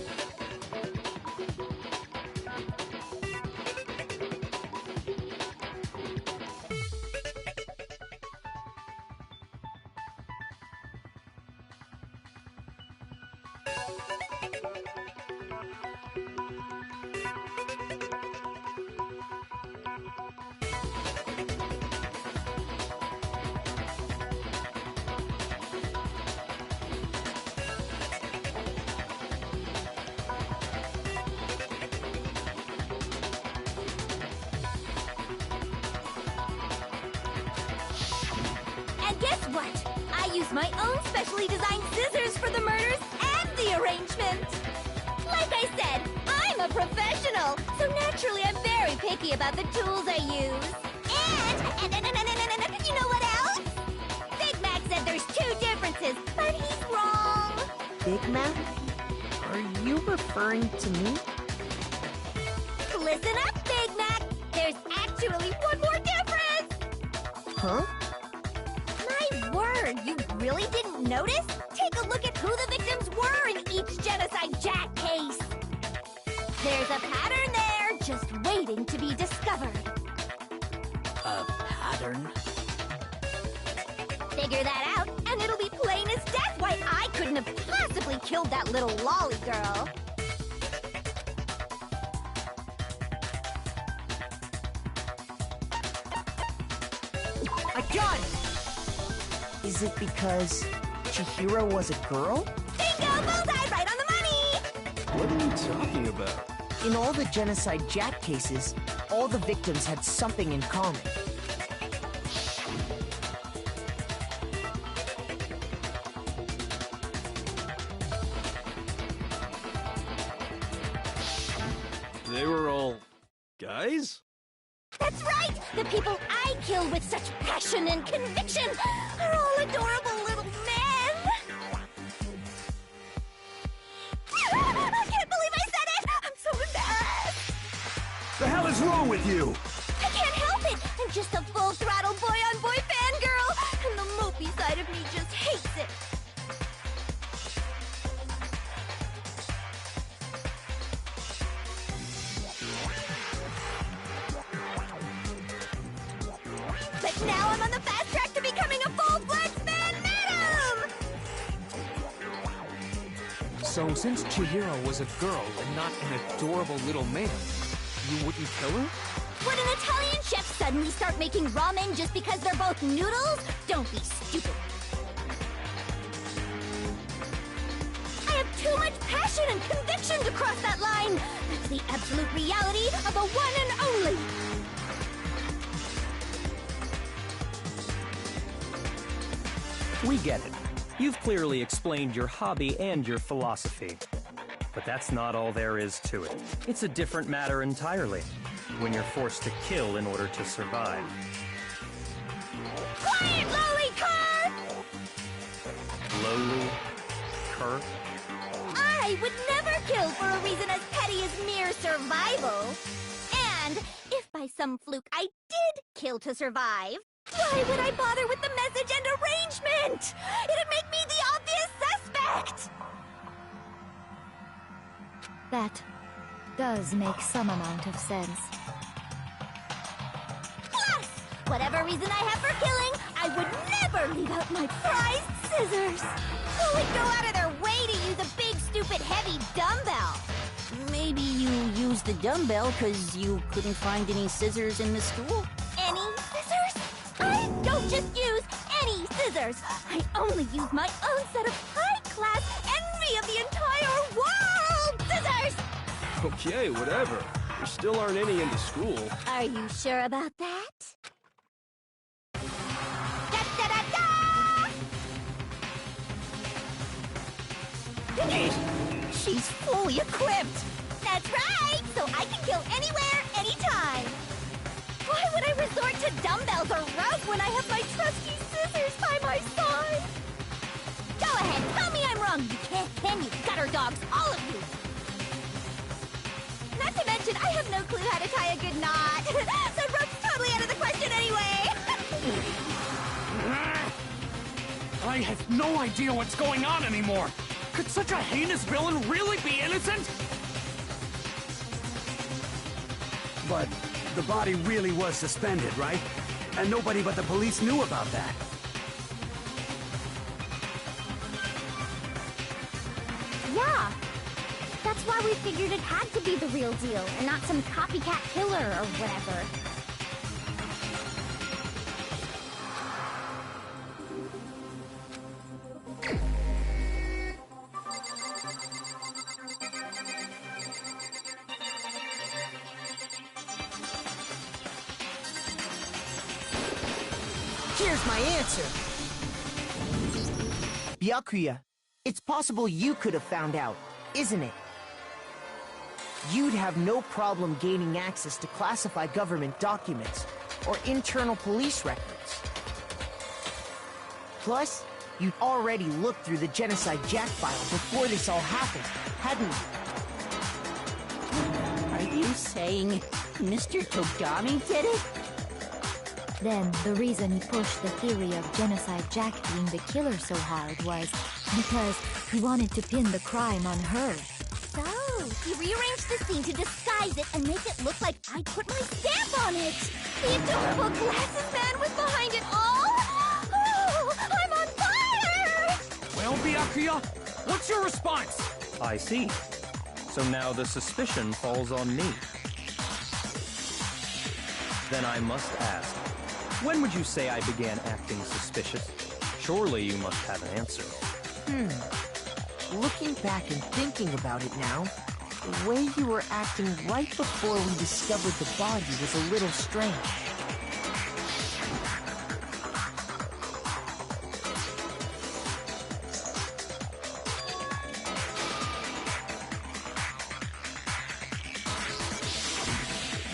My own specially designed scissors for the murders and the arrangement. Like I said, I'm a professional, so naturally I'm very picky about the tools I use. And you know what else? Big Mac said there's 2 differences, but he's wrong. Big Mac? Are you referring to me? Listen up, Big Mac. There's actually one more difference. Huh? My word, you really didn't notice? Take a look at who the victims were in each Genocide Jack case. There's a pattern there, just waiting to be discovered. A pattern? Figure that out, and it'll be plain as death why I couldn't have possibly killed that little lolly girl. I got it! Is it because Chihiro was a girl? Bingo! Bullseye! Right on the money! What are you talking about? In all the Genocide Jack cases, all the victims had something in common. They were all guys? That's right! The people I kill with such passion and conviction are all adorable little men! I can't believe I said it! I'm so embarrassed! The hell is wrong with you? I can't help it! I'm just a full-throttle boy-on-boy fangirl! And the mopey side of me just hates it! But now I'm on the fast track to becoming a full-fledged fan madam! So, since Chihiro was a girl and not an adorable little man, you wouldn't kill her? Would an Italian chef suddenly start making ramen just because they're both noodles? Don't be stupid. I have too much passion and conviction to cross that line. That's the absolute reality of the one and only. We get it. You've clearly explained your hobby and your philosophy. But that's not all there is to it. It's a different matter entirely, when you're forced to kill in order to survive. Quiet, lowly cur! Lowly cur? I would never kill for a reason as petty as mere survival. And if by some fluke I did kill to survive, why would I bother with the message and arrangement? It'd make me the obvious suspect! That does make some amount of sense. Plus, whatever reason I have for killing, I would never leave out my prized scissors. Who would go out of their way to use a big, stupid, heavy dumbbell? Maybe you used the dumbbell because you couldn't find any scissors in the school? Any scissors? I don't just use any scissors. I only use my own set of high-class, envy of the entire world scissors! Okay, whatever. There still aren't any in the school. Are you sure about that? She's fully equipped! That's right! So I can kill anywhere, anytime! Why would I resort to dumbbells or rope when I have my trusty scissors by my side? Go ahead, tell me I'm wrong, you can't, can you, gutter dogs, all of you! Not to mention, I have no clue how to tie a good knot. So rope's totally out of the question anyway! I have no idea what's going on anymore! Could such a heinous villain really be innocent? But the body really was suspended, right? And nobody but the police knew about that. Yeah. That's why we figured it had to be the real deal, and not some copycat killer or whatever. Here's my answer. Byakuya, it's possible you could have found out, isn't it? you'd have no problem gaining access to classified government documents or internal police records. Plus, you'd already looked through the Genocide Jack file before this all happened, hadn't you? Are you saying Mr. Togami did it? Then, the reason he pushed the theory of Genocide Jack being the killer so hard was because he wanted to pin the crime on her. So, he rearranged the scene to disguise it and make it look like I put my stamp on it! The adorable glasses man was behind it all! Oh, I'm on fire! Well, Byakuya, what's your response? I see. So now the suspicion falls on me. Then I must ask, when would you say I began acting suspicious? Surely you must have an answer. Looking back and thinking about it now, the way you were acting right before we discovered the body was a little strange.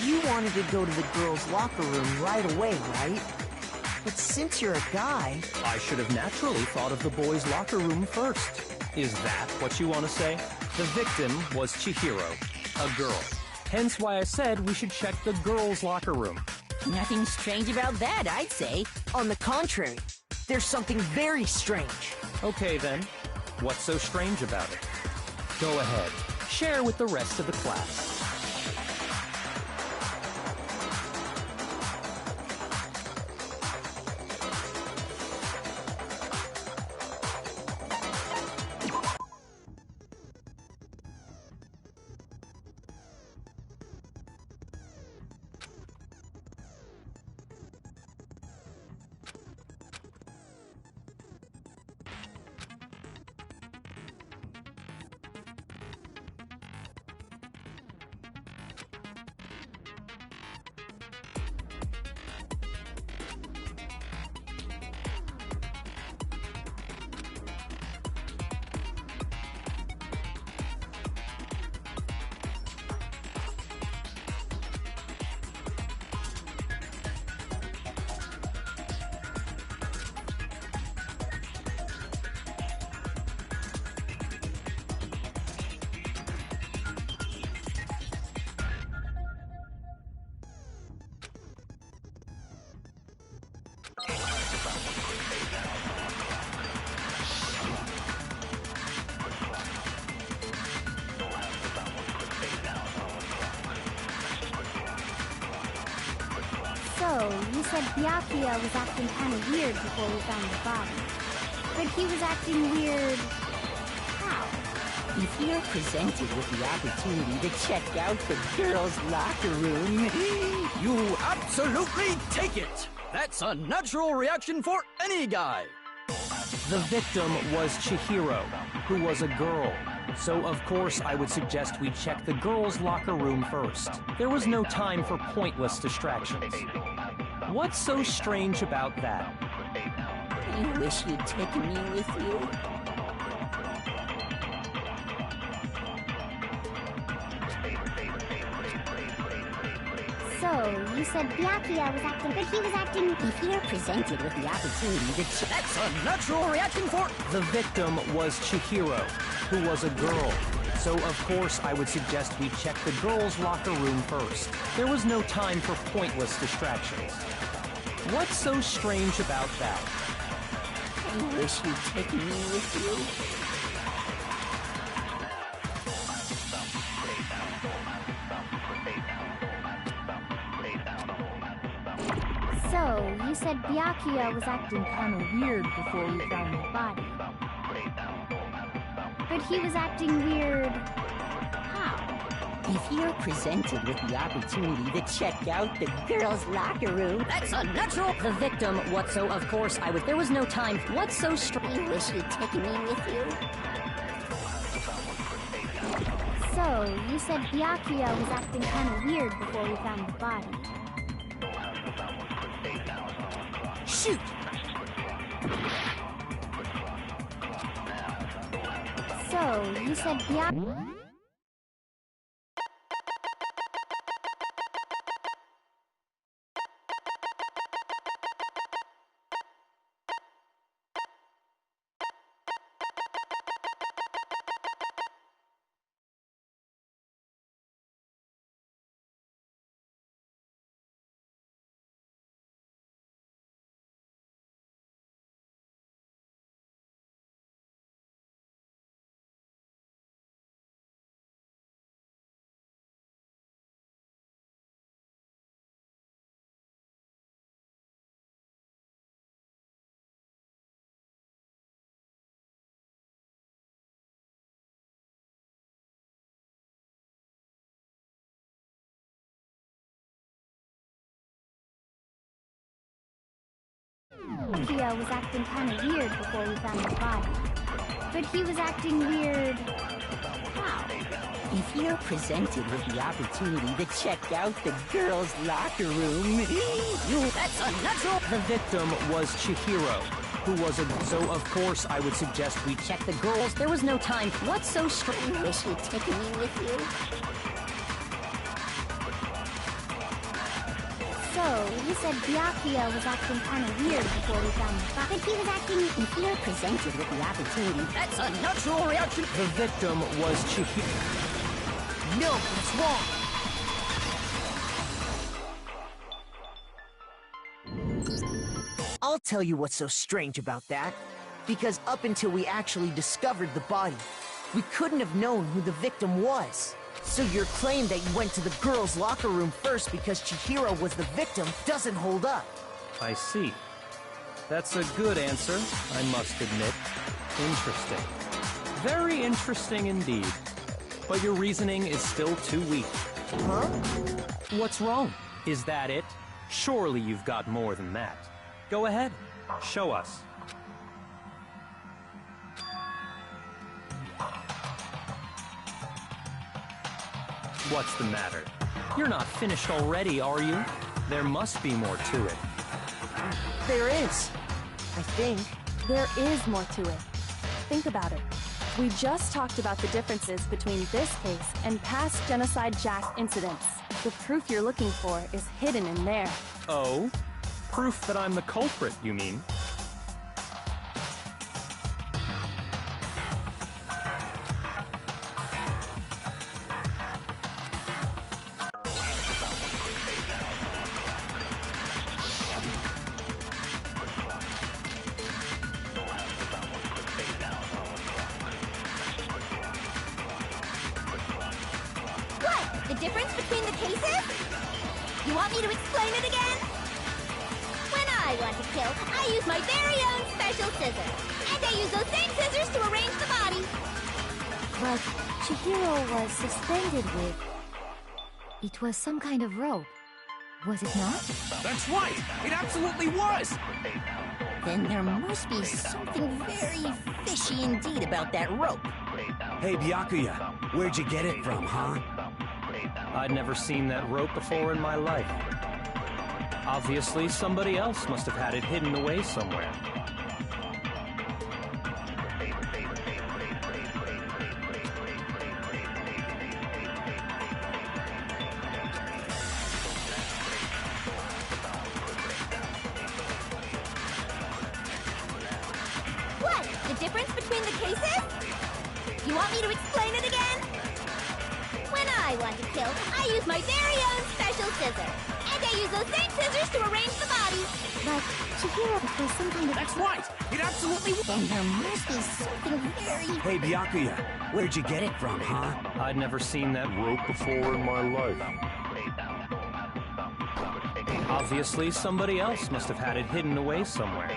You wanted to go to the girls' locker room right away, right? But since you're a guy... I should have naturally thought of the boys' locker room first. Is that what you want to say? The victim was Chihiro, a girl. Hence why I said we should check the girls' locker room. Nothing strange about that, I'd say. On the contrary, there's something very strange. Okay then, what's so strange about it? Go ahead, share with the rest of the class. So, you said Byakuya was acting kind of weird before we found the body. But he was acting weird... how? If you're presented with the opportunity to check out the girls' locker room, You absolutely take it! That's a natural reaction for any guy! The victim was Chihiro, who was a girl. So, of course, I would suggest we check the girls' locker room first. There was no time for pointless distractions. What's so strange about that? I wish you'd taken me with you. So, you said Byakuya was acting, but he was acting... If you're presented with the opportunity to That's a natural reaction for... The victim was Chihiro, who was a girl. So, of course, I would suggest we check the girls' locker room first. There was no time for pointless distractions. What's so strange about that? I wish you'd taken me with you. So, you said Byakuya was acting kind of weird before we found the body. But he was acting weird... how? If you're presented with the opportunity to check out the girls' locker room, That's a natural... the victim, what so, of course, I would... There was no time. What's so strange? I wish you'd taken me with you. So, you said Byakuya was acting kind of weird before we found the body. Shoot! So, you said Byakuya... Byakuya was acting kind of weird before we found his body. But he was acting weird... how? If you're presented with the opportunity to check out the girls' locker room, that's unnatural! The victim was Chihiro, who was a... So, of course, I would suggest we check the girls. There was no time. What's so strange? Was she taking me with you? So, you said Byakuya was acting kind of weird before we found the body. But he was acting... If you're presented with the opportunity, that's a natural reaction! The victim was Chihiro. No, that's wrong! I'll tell you what's so strange about that. Because up until we actually discovered the body, we couldn't have known who the victim was. So your claim that you went to the girls' locker room first because Chihiro was the victim doesn't hold up. I see. That's a good answer, I must admit. Interesting. Very interesting indeed. But your reasoning is still too weak. Huh? What's wrong? Is that it? Surely you've got more than that. Go ahead. Show us. What's the matter? You're not finished already, are you? There must be more to it. There is. I think. There is more to it. Think about it. We just talked about the differences between this case and past Genocide Jack incidents. The proof you're looking for is hidden in there. Oh? Proof that I'm the culprit, you mean? The difference between the cases? You want me to explain it again? When I want to kill, I use my very own special scissors. And I use those same scissors to arrange the body. But Chihiro was suspended with... It was some kind of rope. Was it not? That's right! It absolutely was! Then there must be something very fishy indeed about that rope. Hey, Byakuya, where'd you get it from, huh? I'd never seen that rope before in my life. Obviously, somebody else must have had it hidden away somewhere. What? The difference between the cases? You want me to explain it again? When I want to kill, I use my very own special scissors. And I use those same scissors to arrange the body. But Chihiro was some kind of... That's right! It absolutely was! Then there must be something very... Hey, Byakuya, where'd you get it from, huh? I'd never seen that rope before in my life. Obviously, somebody else must have had it hidden away somewhere.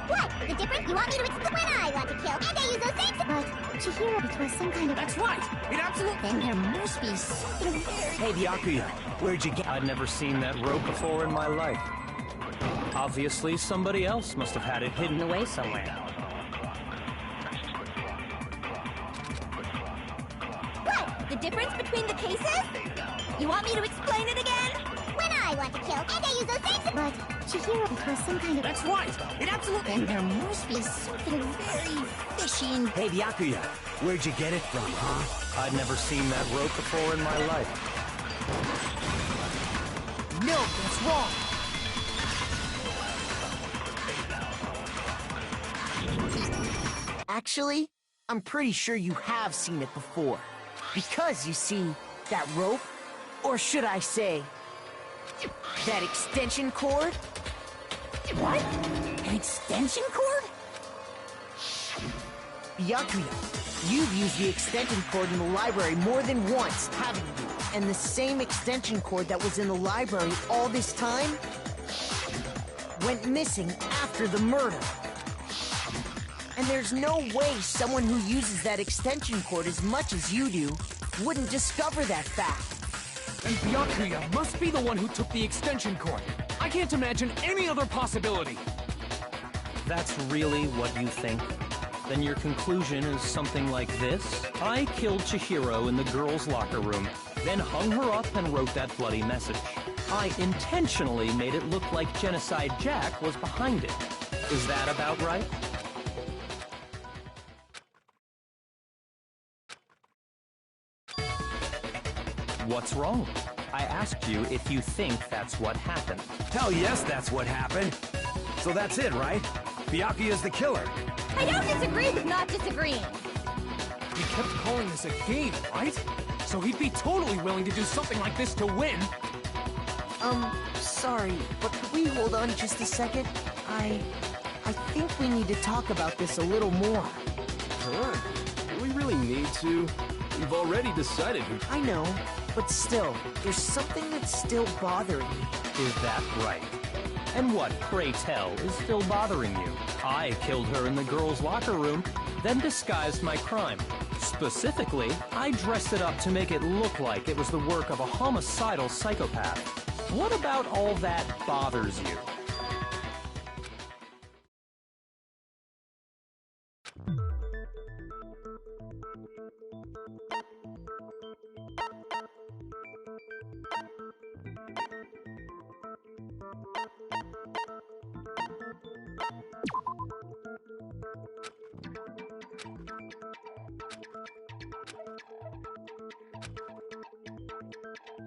What? The difference? You want me to explain? When I want to kill, and I use those same... But Chihiro, it was some kind of... That's right! It absolutely... Then there must be something very... Hey, Byakuya, where'd you get... I'd never seen that rope before in my life. Obviously, somebody else must have had it hidden away somewhere. What? The difference between the cases? You want me to explain it again? When I want to kill, and I use those same... But Chihiro, it was some kind of... That's right! It absolutely... Then there must be something very fishy in... Hey, Byakuya, where'd you get it from, huh? I'd never seen that rope before in my life. No, that's wrong! Actually, I'm pretty sure you have seen it before. Because, you see, that rope, or should I say, that extension cord? What? An extension cord? Byakuya, you've used the extension cord in the library more than once, haven't you? And the same extension cord that was in the library all this time went missing after the murder. And there's no way someone who uses that extension cord as much as you do wouldn't discover that fact. And Byakuya must be the one who took the extension cord. I can't imagine any other possibility. That's really what you think? Then your conclusion is something like this? I killed Chihiro in the girls' locker room, then hung her up and wrote that bloody message. I intentionally made it look like Genocide Jack was behind it. Is that about right? What's wrong? I asked you if you think that's what happened. Hell yes, that's what happened. So that's it, right? Byakuya's the killer. I don't disagree with not disagreeing. He kept calling this a game, right? So he'd be totally willing to do something like this to win. Sorry, but could we hold on just a second? I think we need to talk about this a little more. Huh? Do we really need to? We've already decided who... I know, but still, there's something that's still bothering me. Is that right? And what, pray tell, is still bothering you? I killed her in the girls' locker room, then disguised my crime. Specifically, I dressed it up to make it look like it was the work of a homicidal psychopath. What about all that bothers you?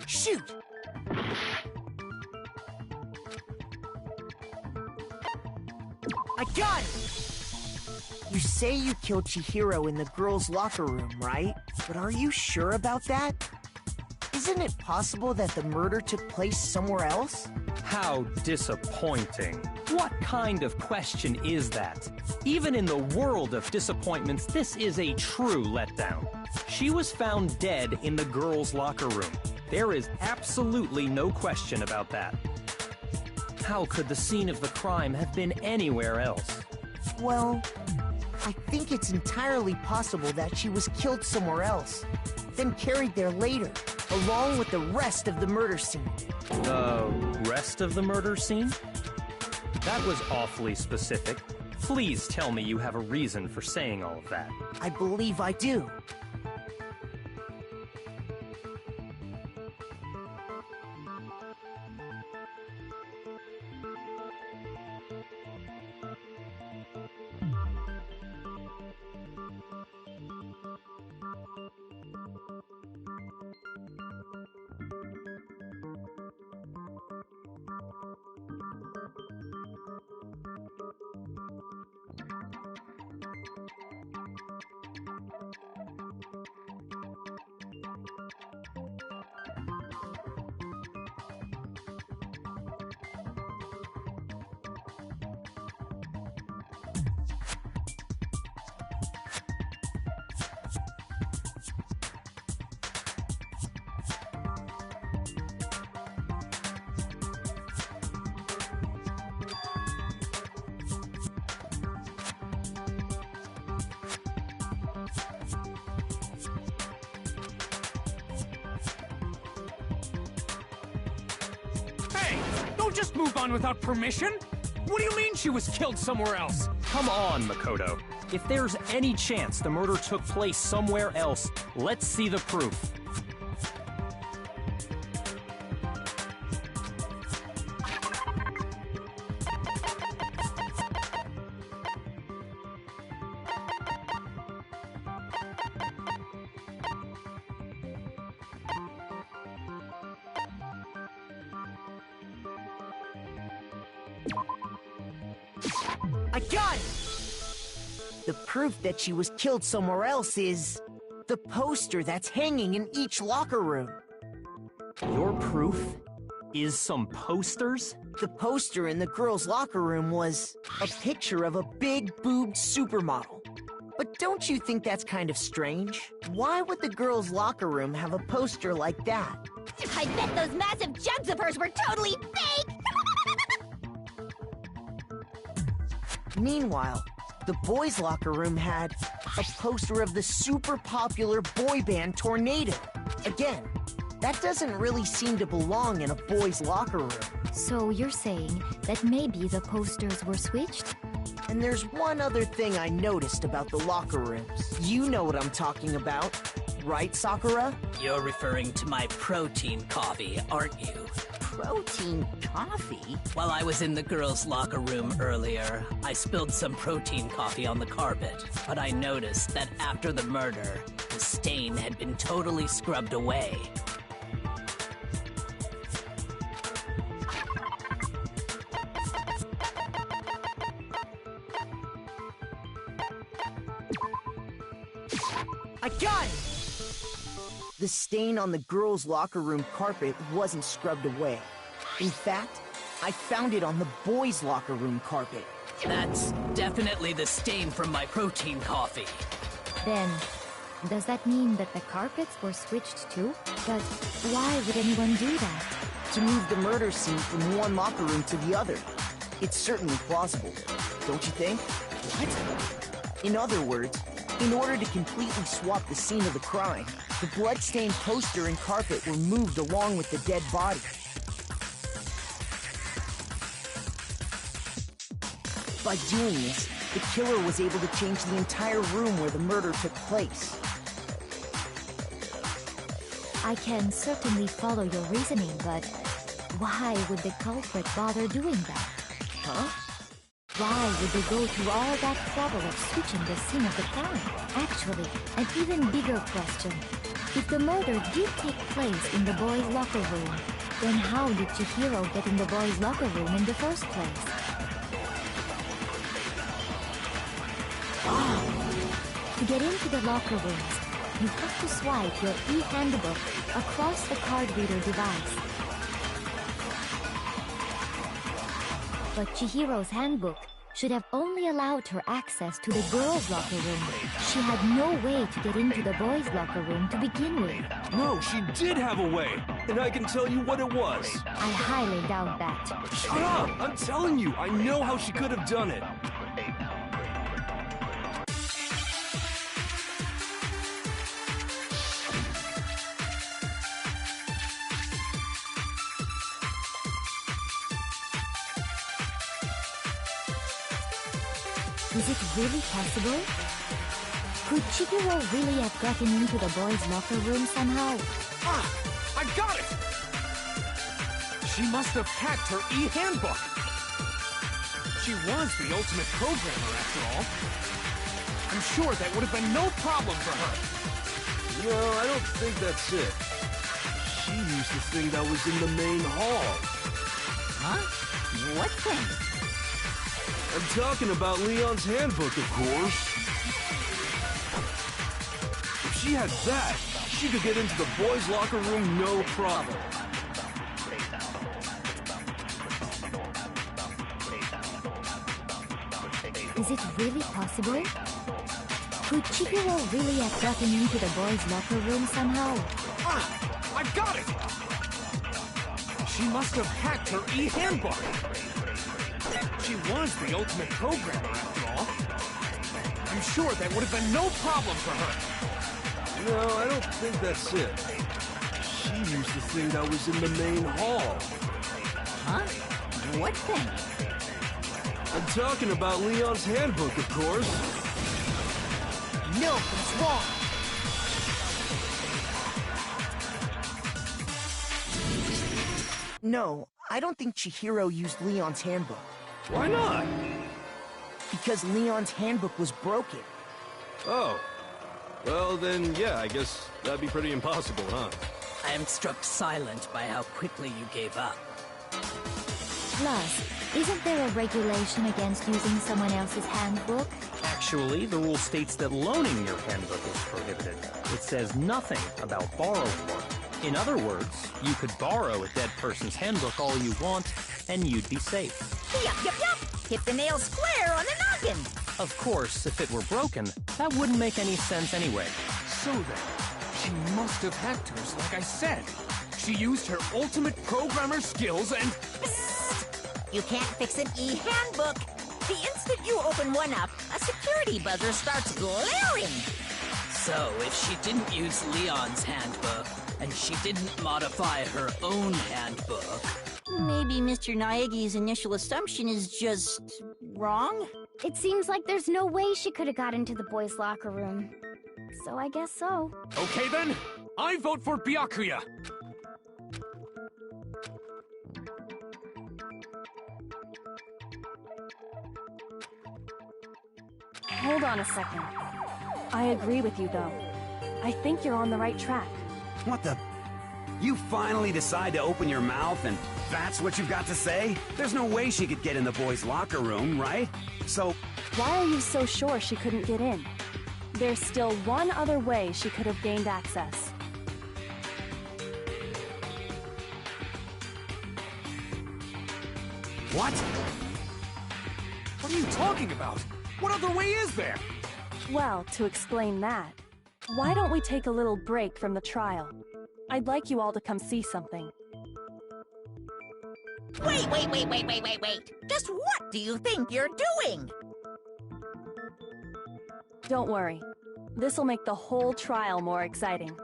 Shoot! I got it! You say you killed Chihiro in the girls' locker room, right? But are you sure about that? Isn't it possible that the murder took place somewhere else? How disappointing. What kind of question is that? Even in the world of disappointments, this is a true letdown. She was found dead in the girls' locker room. There is absolutely no question about that. How could the scene of the crime have been anywhere else? Well, I think it's entirely possible that she was killed somewhere else, then carried there later, along with the rest of the murder scene. The rest of the murder scene? That was awfully specific. Please tell me you have a reason for saying all of that. I believe I do. Don't just move on without permission! What do you mean she was killed somewhere else? Come on, Makoto. If there's any chance the murder took place somewhere else, let's see the proof. I got it! The proof that she was killed somewhere else is the poster that's hanging in each locker room. Your proof is some posters? The poster in the girls' locker room was a picture of a big-boobed supermodel. But don't you think that's kind of strange? Why would the girls' locker room have a poster like that? I bet those massive jugs of hers were totally fake! Meanwhile, The boys' locker room had a poster of the super popular boy band Tornado. Again, that doesn't really seem to belong in a boys' locker room. So you're saying that maybe the posters were switched? And there's one other thing I noticed about the locker rooms. You know what I'm talking about, right, Sakura? You're referring to my protein coffee, aren't you? Protein coffee? While I was in the girls' locker room earlier, I spilled some protein coffee on the carpet, but I noticed that after the murder, the stain had been totally scrubbed away. I got it! The stain on the girls' locker room carpet wasn't scrubbed away. In fact, I found it on the boys' locker room carpet. That's definitely the stain from my protein coffee. Then, does that mean that the carpets were switched too? But why would anyone do that? To move the murder scene from one locker room to the other. It's certainly plausible, don't you think? What? In other words, in order to completely swap the scene of the crime, the blood-stained poster and carpet were moved along with the dead body. By doing this, the killer was able to change the entire room where the murder took place. I can certainly follow your reasoning, but why would the culprit bother doing that? Huh? Why would they go through all that trouble of switching the scene of the crime? Actually, an even bigger question. If the murder did take place in the boys' locker room, then how did Chihiro get in the boys' locker room in the first place? To get into the locker rooms, you have to swipe your e-handbook across the card reader device. But Chihiro's handbook should have only allowed her access to the girls' locker room. She had no way to get into the boys' locker room to begin with. No, she did have a way, and I can tell you what it was. I highly doubt that. Shut up! I'm telling you, I know how she could have done it. Is it really possible? Could Chihiro really have gotten into the boys' locker room somehow? Ah! I got it! She must have hacked her e-handbook! She was the ultimate programmer, after all. I'm sure that would have been no problem for her. No, I don't think that's it. She used the thing that was in the main hall. Huh? What thing? I'm talking about Leon's handbook, of course. If she had that, she could get into the boys' locker room no problem. Is it really possible? Could Chihiro really have gotten into the boys' locker room somehow? Ah! I got it! She must have hacked her e-handbook! She was the ultimate programmer, after all. I'm sure that would have been no problem for her. No, I don't think that's it. She used the thing that was in the main hall. Huh? What thing? I'm talking about Leon's handbook, of course. No, it's wrong. No, I don't think Chihiro used Leon's handbook. Why not? Because Leon's handbook was broken. Oh. Well, then, yeah, I guess that'd be pretty impossible, huh? I am struck silent by how quickly you gave up. Plus, isn't there a regulation against using someone else's handbook? Actually, the rule states that loaning your handbook is prohibited. It says nothing about borrowing one. In other words, you could borrow a dead person's handbook all you want, and you'd be safe. Yup, yup, yup! Hit the nail square on the noggin! Of course, if it were broken, that wouldn't make any sense anyway. So then, she must have hacked hers like I said. She used her ultimate programmer skills and... You can't fix an e-handbook! The instant you open one up, a security buzzer starts glaring. So, if she didn't use Leon's handbook, and she didn't modify her own handbook... Maybe Mr. Naegi's initial assumption is just... wrong? It seems like there's no way she could have got into the boys' locker room. So I guess so. Okay then, I vote for Byakuya. Hold on a second. I agree with you, though. I think you're on the right track. What the... You finally decide to open your mouth and that's what you've got to say? There's no way she could get in the boys' locker room, right? So... Why are you so sure she couldn't get in? There's still one other way she could have gained access. What? What are you talking about? What other way is there? Well, to explain that, why don't we take a little break from the trial? I'd like you all to come see something. Wait. Just what do you think you're doing? Don't worry. This'll make the whole trial more exciting.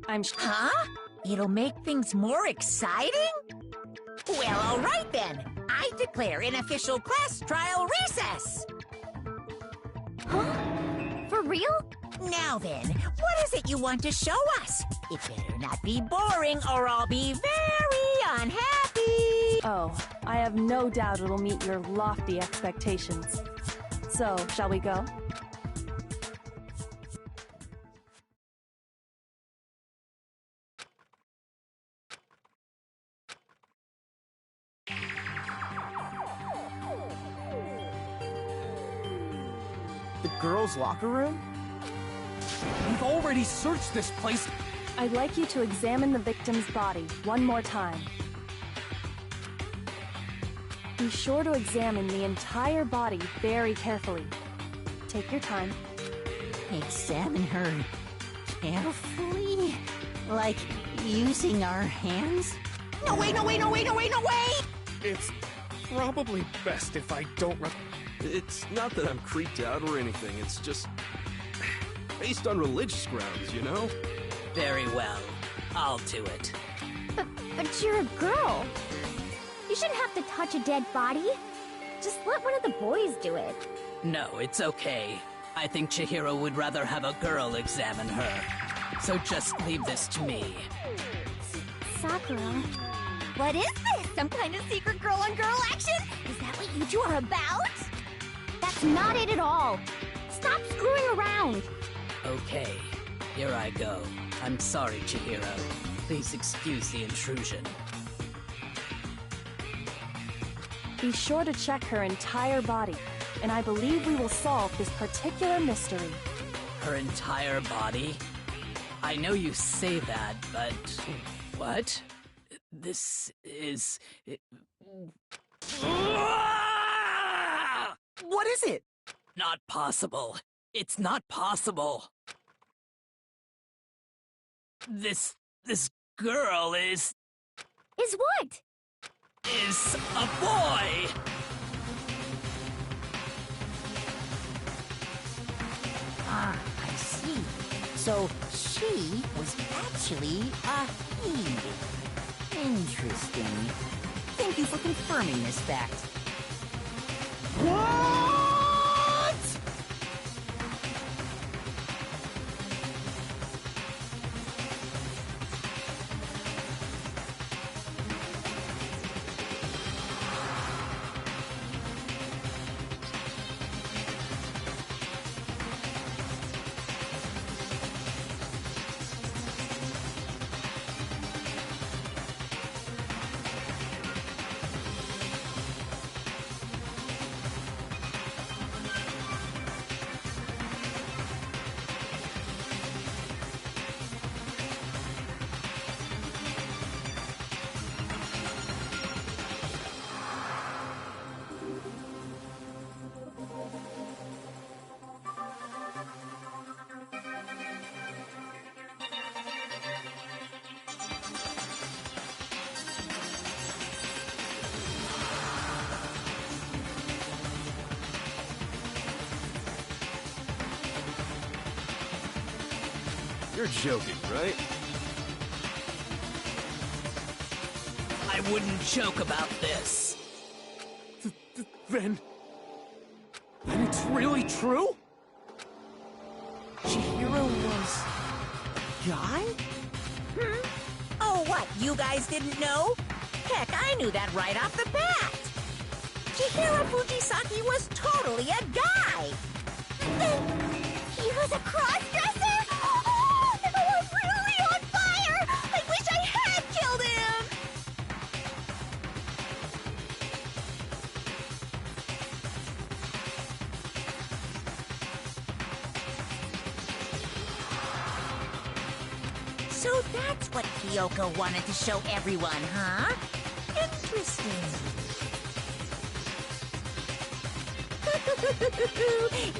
Huh? It'll make things more exciting? Well, all right then. I declare an official class trial recess. Huh? For real? Now then, what is it you want to show us? It better not be boring or I'll be very unhappy. Oh, I have no doubt it'll meet your lofty expectations. So, shall we go? The girls' locker room? We've already searched this place. I'd like you to examine the victim's body one more time. Be sure to examine the entire body very carefully. Take your time. Examine her carefully? Like using our hands? No way! It's probably best if I don't... It's not that I'm creeped out or anything, it's just... based on religious grounds, you know? Very well. I'll do it. But you're a girl. You shouldn't have to touch a dead body. Just let one of the boys do it. No, it's okay. I think Chihiro would rather have a girl examine her. So just leave this to me. Sakura. What is this? Some kind of secret girl-on-girl action? Is that what you two are about? That's not it at all. Stop screwing around. Okay, here I go. I'm sorry, Chihiro. Please excuse the intrusion. Be sure to check her entire body, and I believe we will solve this particular mystery. Her entire body? I know you say that, but... What? This is... What is it? Not possible. It's not possible. This girl is what? Is a boy! Ah, I see. So she was actually a he. Interesting. Thank you for confirming this fact. What? You're joking, right? I wouldn't joke about this. Then it's really true? Chihiro was... Guy? Oh, what, you guys didn't know? Heck, I knew that right off the bat. Chihiro Fujisaki was totally a guy. He was a cross-dresser? Oh, I'm really on fire! I wish I had killed him! So that's what Kyoko wanted to show everyone, huh? Interesting.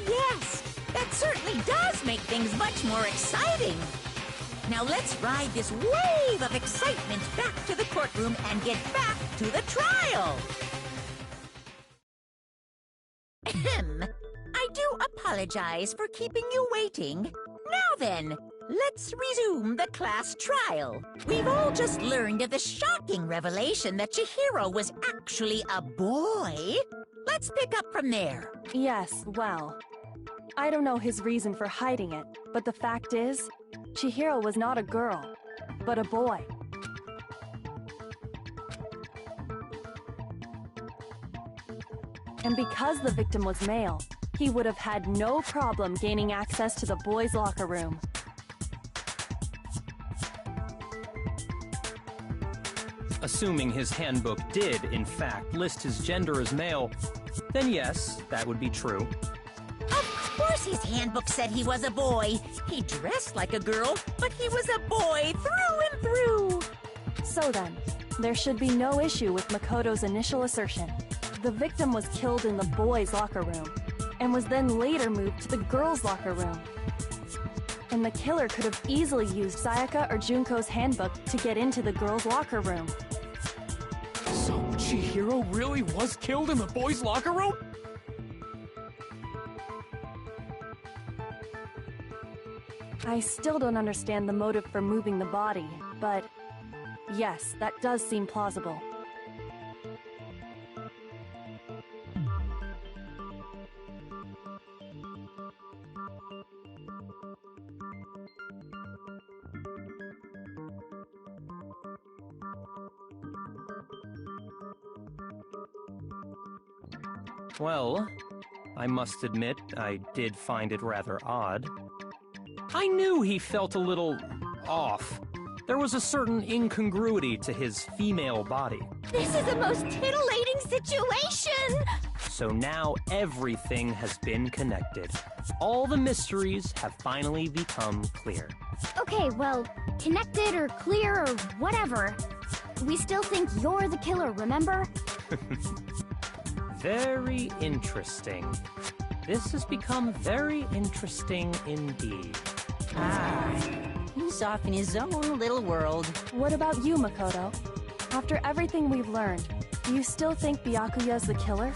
Yes, that certainly does make things much more exciting. Now let's ride this wave of excitement back to the courtroom and get back to the trial. Ahem. I do apologize for keeping you waiting. Now then, let's resume the class trial. We've all just learned of the shocking revelation that Chihiro was actually a boy. Let's pick up from there. Yes, well, I don't know his reason for hiding it, but the fact is, Chihiro was not a girl, but a boy. And because the victim was male, he would have had no problem gaining access to the boys' locker room. Assuming his handbook did, in fact, list his gender as male, then yes, that would be true. Of course his handbook said he was a boy. He dressed like a girl, but he was a boy through and through. So then, there should be no issue with Makoto's initial assertion. The victim was killed in the boys' locker room, and was then later moved to the girls' locker room. And the killer could have easily used Sayaka or Junko's handbook to get into the girls' locker room. So Chihiro really was killed in the boys' locker room? I still don't understand the motive for moving the body, but yes, that does seem plausible. Well, I must admit, I did find it rather odd. I knew he felt a little off. There was a certain incongruity to his female body. This is a most titillating situation! So now everything has been connected. All the mysteries have finally become clear. Okay, well, connected or clear or whatever. We still think you're the killer, remember? Very interesting. This has become very interesting indeed. He's off in his own little world. What about you, Makoto? After everything we've learned, do you still think Byakuya's the killer?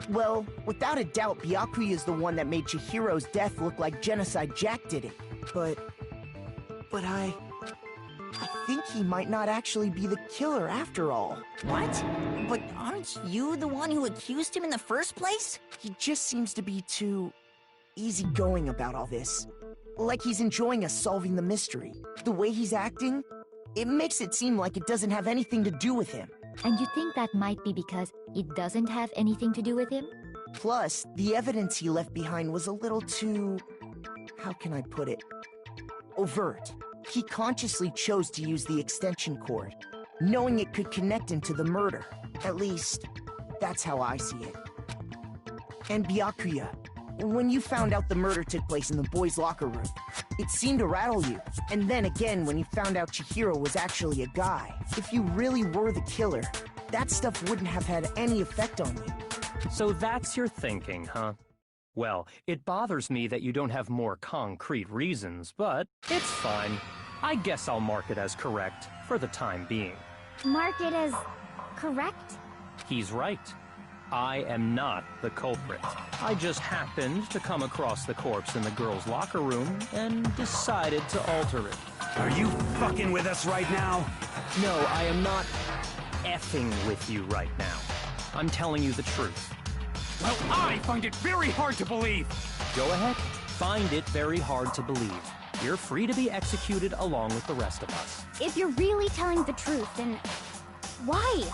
Well, without a doubt, Byakuya is the one that made Chihiro's death look like Genocide Jack did it. But I think he might not actually be the killer after all. What? But aren't you the one who accused him in the first place? He just seems to be too easygoing about all this. Like he's enjoying us solving the mystery. The way he's acting, it makes it seem like it doesn't have anything to do with him. And you think that might be because it doesn't have anything to do with him? Plus, the evidence he left behind was a little too... how can I put it? Overt. He consciously chose to use the extension cord, knowing it could connect him to the murder. At least, that's how I see it. And Byakuya, when you found out the murder took place in the boys' locker room, it seemed to rattle you. And then again, when you found out Chihiro was actually a guy. If you really were the killer, that stuff wouldn't have had any effect on you. So that's your thinking, huh? Well, it bothers me that you don't have more concrete reasons, but it's fine. I guess I'll mark it as correct for the time being. Mark it as correct? He's right. I am not the culprit. I just happened to come across the corpse in the girls' locker room and decided to alter it. Are you fucking with us right now? No, I am not effing with you right now. I'm telling you the truth. Well, I find it very hard to believe. Go ahead. Find it very hard to believe. You're free to be executed along with the rest of us. If you're really telling the truth, then why?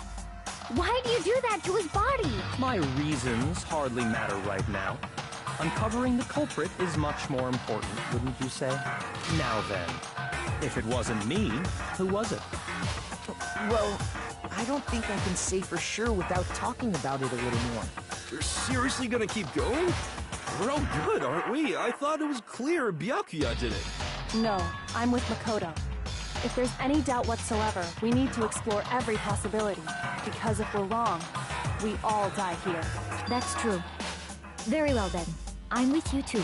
Why do you do that to his body? My reasons hardly matter right now. Uncovering the culprit is much more important, wouldn't you say? Now then, if it wasn't me, who was it? Well, I don't think I can say for sure without talking about it a little more. You're seriously gonna keep going? We're all good, aren't we? I thought it was clear Byakuya did it. No, I'm with Makoto. If there's any doubt whatsoever, we need to explore every possibility. Because if we're wrong, we all die here. That's true. Very well then. I'm with you too.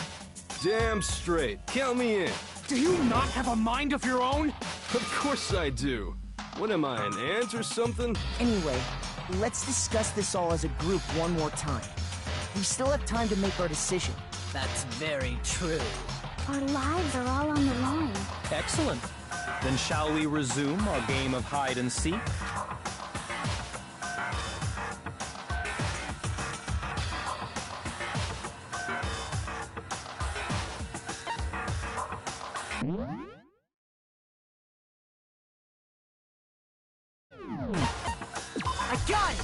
Damn straight. Count me in. Do you not have a mind of your own? Of course I do. What am I, an ant or something? Anyway, let's discuss this all as a group one more time. We still have time to make our decision. That's very true. Our lives are all on the line. Excellent. Then shall we resume our game of hide and seek? I got it!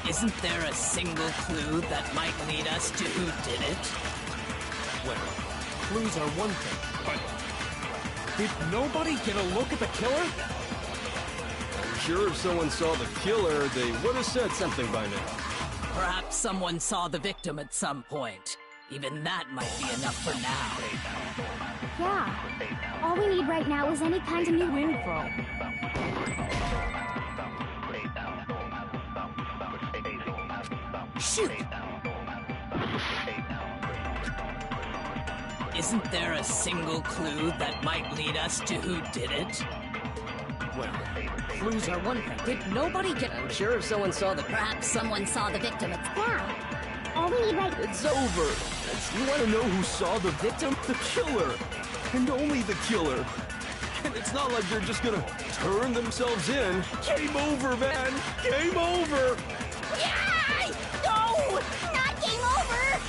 Isn't there a single clue that might lead us to who did it? Well, clues are one thing, but did nobody get a look at the killer? I'm sure if someone saw the killer, they would have said something by now. Perhaps someone saw the victim at some point. Even that might be enough for now. Yeah. All we need right now is any kind of new info. Shoot! Isn't there a single clue that might lead us to who did it? Well, clues are one thing. Did nobody get... I'm sure someone saw the... Perhaps someone saw the victim. It's now. All we need right... It's over. You want to know who saw the victim? The killer. And only the killer. And it's not like they're just gonna turn themselves in. Game over, man. Game over. Yay! No! Not game over!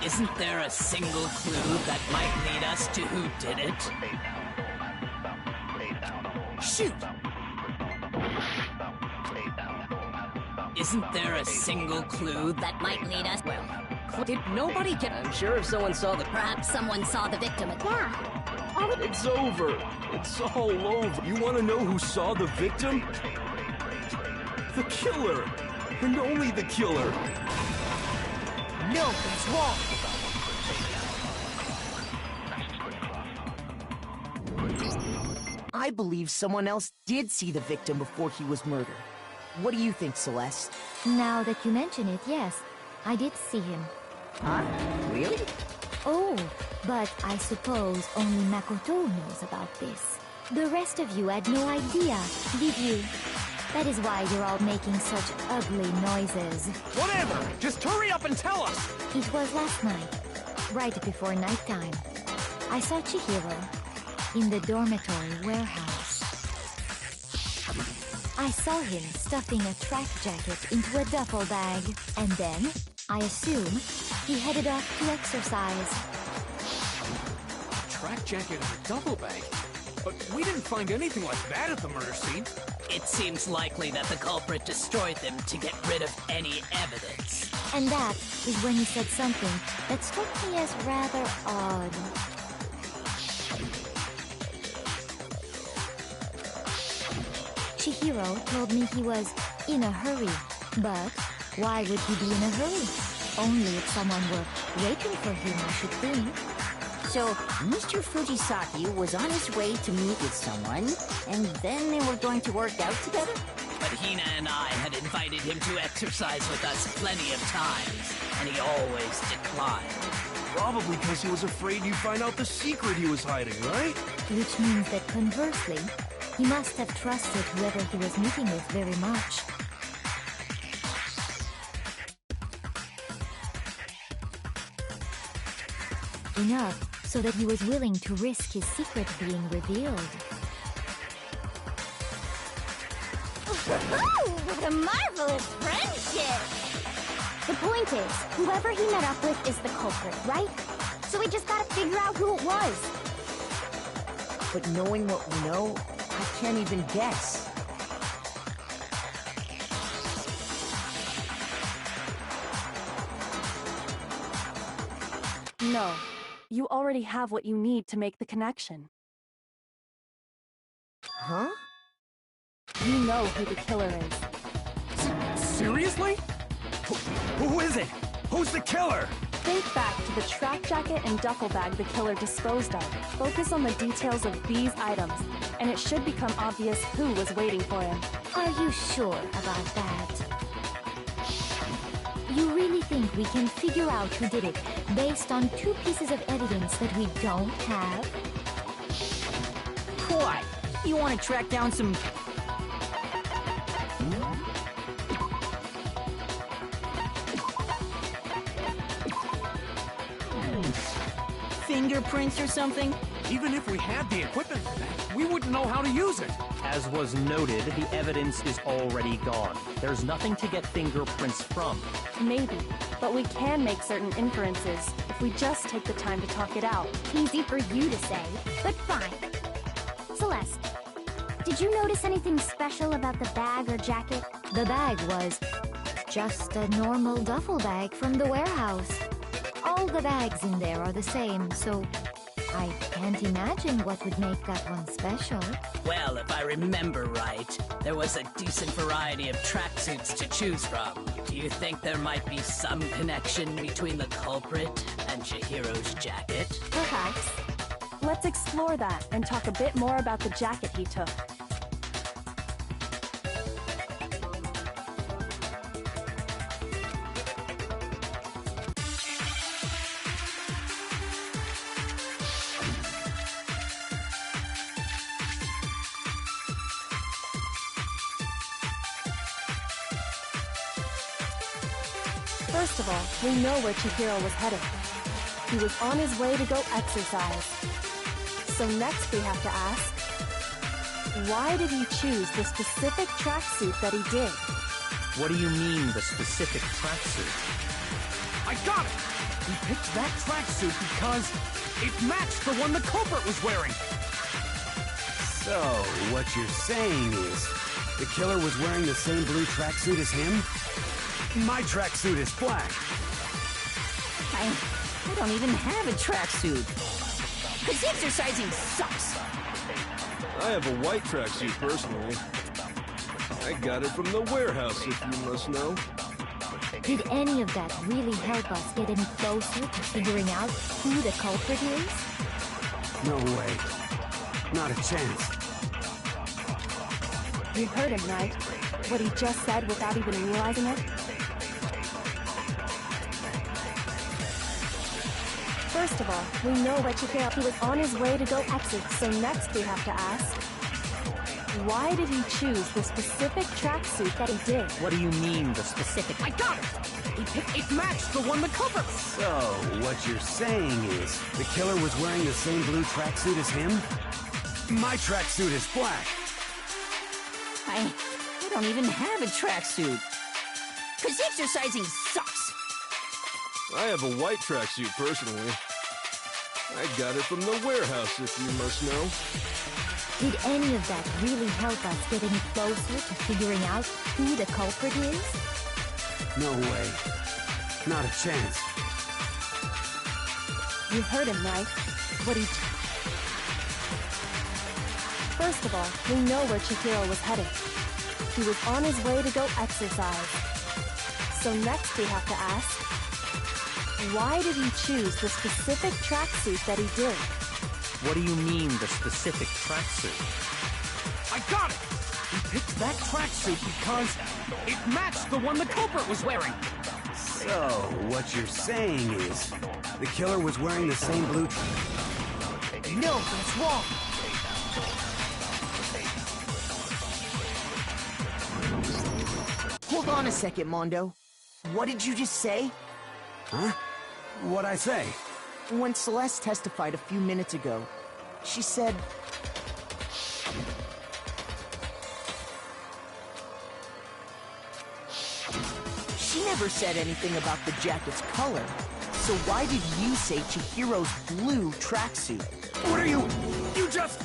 Isn't there a single clue that might lead us to who did it? Shoot! Isn't there a single clue that might lead us? Well, did nobody get... I'm sure someone saw the... Perhaps someone saw the victim. It's now. All we... It's over. It's all over. You want to know who saw the victim? The killer. And only the killer. No, that's wrong. I believe someone else did see the victim before he was murdered. What do you think, Celeste? Now that you mention it, yes, I did see him. Huh? Really? Oh, but I suppose only Makoto knows about this. The rest of you had no idea, did you? That is why you're all making such ugly noises. Whatever! Just hurry up and tell us! It was last night, right before nighttime. I saw Chihiro in the dormitory warehouse. I saw him stuffing a track jacket into a duffel bag, and then, I assume, he headed off to exercise. A track jacket and a duffel bag? But we didn't find anything like that at the murder scene. it seems likely that the culprit destroyed them to get rid of any evidence. And that is when he said something that struck me as rather odd. Chihiro told me he was in a hurry, but why would he be in a hurry? Only if someone were waiting for him, I should think. So, Mr. Fujisaki was on his way to meet with someone, and then they were going to work out together? But Hina and I had invited him to exercise with us plenty of times, and he always declined. Probably because he was afraid you'd find out the secret he was hiding, right? Which means that conversely, he must have trusted whoever he was meeting with very much. Enough so that he was willing to risk his secret being revealed. Oh, what a marvelous friendship! The point is, whoever he met up with is the culprit, right? So we just gotta figure out who it was. But knowing what we know, I can't even guess. No. You already have what you need to make the connection. Huh? You know who the killer is. Seriously? Who is it? Who's the killer? Think back to the track jacket and duffel bag the killer disposed of. Focus on the details of these items, and it should become obvious who was waiting for him. Are you sure about that? You really think we can figure out who did it based on 2 pieces of evidence that we don't have? What? You want to track down some... fingerprints or something? Even if we had the equipment for that, we wouldn't know how to use it. As was noted, the evidence is already gone. There's nothing to get fingerprints from. Maybe, but we can make certain inferences if we just take the time to talk it out. Easy for you to say, but fine. Celeste, did you notice anything special about the bag or jacket? The bag was just a normal duffel bag from the warehouse. All the bags in there are the same, so I can't imagine what would make that one special. Well, if I remember right, there was a decent variety of tracksuits to choose from. Do you think there might be some connection between the culprit and Chihiro's jacket? Perhaps. Let's explore that and talk a bit more about the jacket he took. First of all, we know where Chihiro was headed. He was on his way to go exercise. So next we have to ask, why did he choose the specific tracksuit that he did? What do you mean, the specific tracksuit? I got it! He picked that tracksuit because it matched the one the culprit was wearing. So, what you're saying is, the killer was wearing the same blue tracksuit as him? My tracksuit is black. I don't even have a tracksuit. Because exercising sucks. I have a white tracksuit personally. I got it from the warehouse, if you must know. Did any of that really help us get any closer to figuring out who the culprit is? No way. Not a chance. You heard him, right? What he just said without even realizing it? First of all, we know where Chihiro, he was on his way to go exercise. So next we have to ask, why did he choose the specific tracksuit that he did? What do you mean, the specific? I got it! It matched the one the culprit. So, what you're saying is, the killer was wearing the same blue tracksuit as him? My tracksuit is black. I don't even have a tracksuit. Because exercising sucks. I have a white tracksuit personally. I got it from the warehouse, if you must know. Did any of that really help us get any closer to figuring out who the culprit is? No way. Not a chance. You heard him, right? What he... First of all, we know where Chihiro was headed. He was on his way to go exercise. So next we have to ask, why did he choose the specific tracksuit that he did? What do you mean, the specific tracksuit? I got it! He picked that tracksuit because it matched the one the culprit was wearing. So, what you're saying is, the killer was wearing the same blue... No, that's wrong! Hold on a second, Mondo. What did you just say? Huh? What'd I say? When Celeste testified a few minutes ago, she said... She never said anything about the jacket's color. So why did you say Chihiro's blue tracksuit? What are you... You just...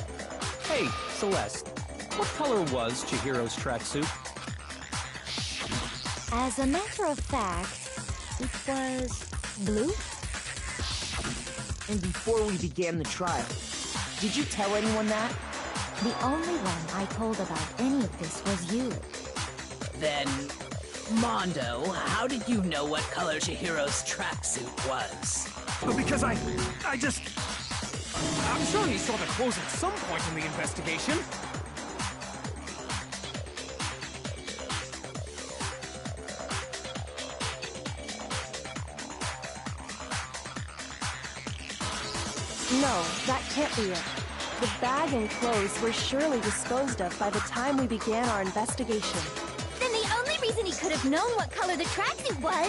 Hey, Celeste. What color was Chihiro's tracksuit? As a matter of fact, it was blue. And before we began the trial, did you tell anyone that? The only one I told about any of this was you. Then, Mondo, how did you know what color Chihiro's tracksuit was? Well, because I just... I'm sure he saw the clothes at some point in the investigation. No, that can't be it. The bag and clothes were surely disposed of by the time we began our investigation. Then the only reason he could have known what color the tracksuit was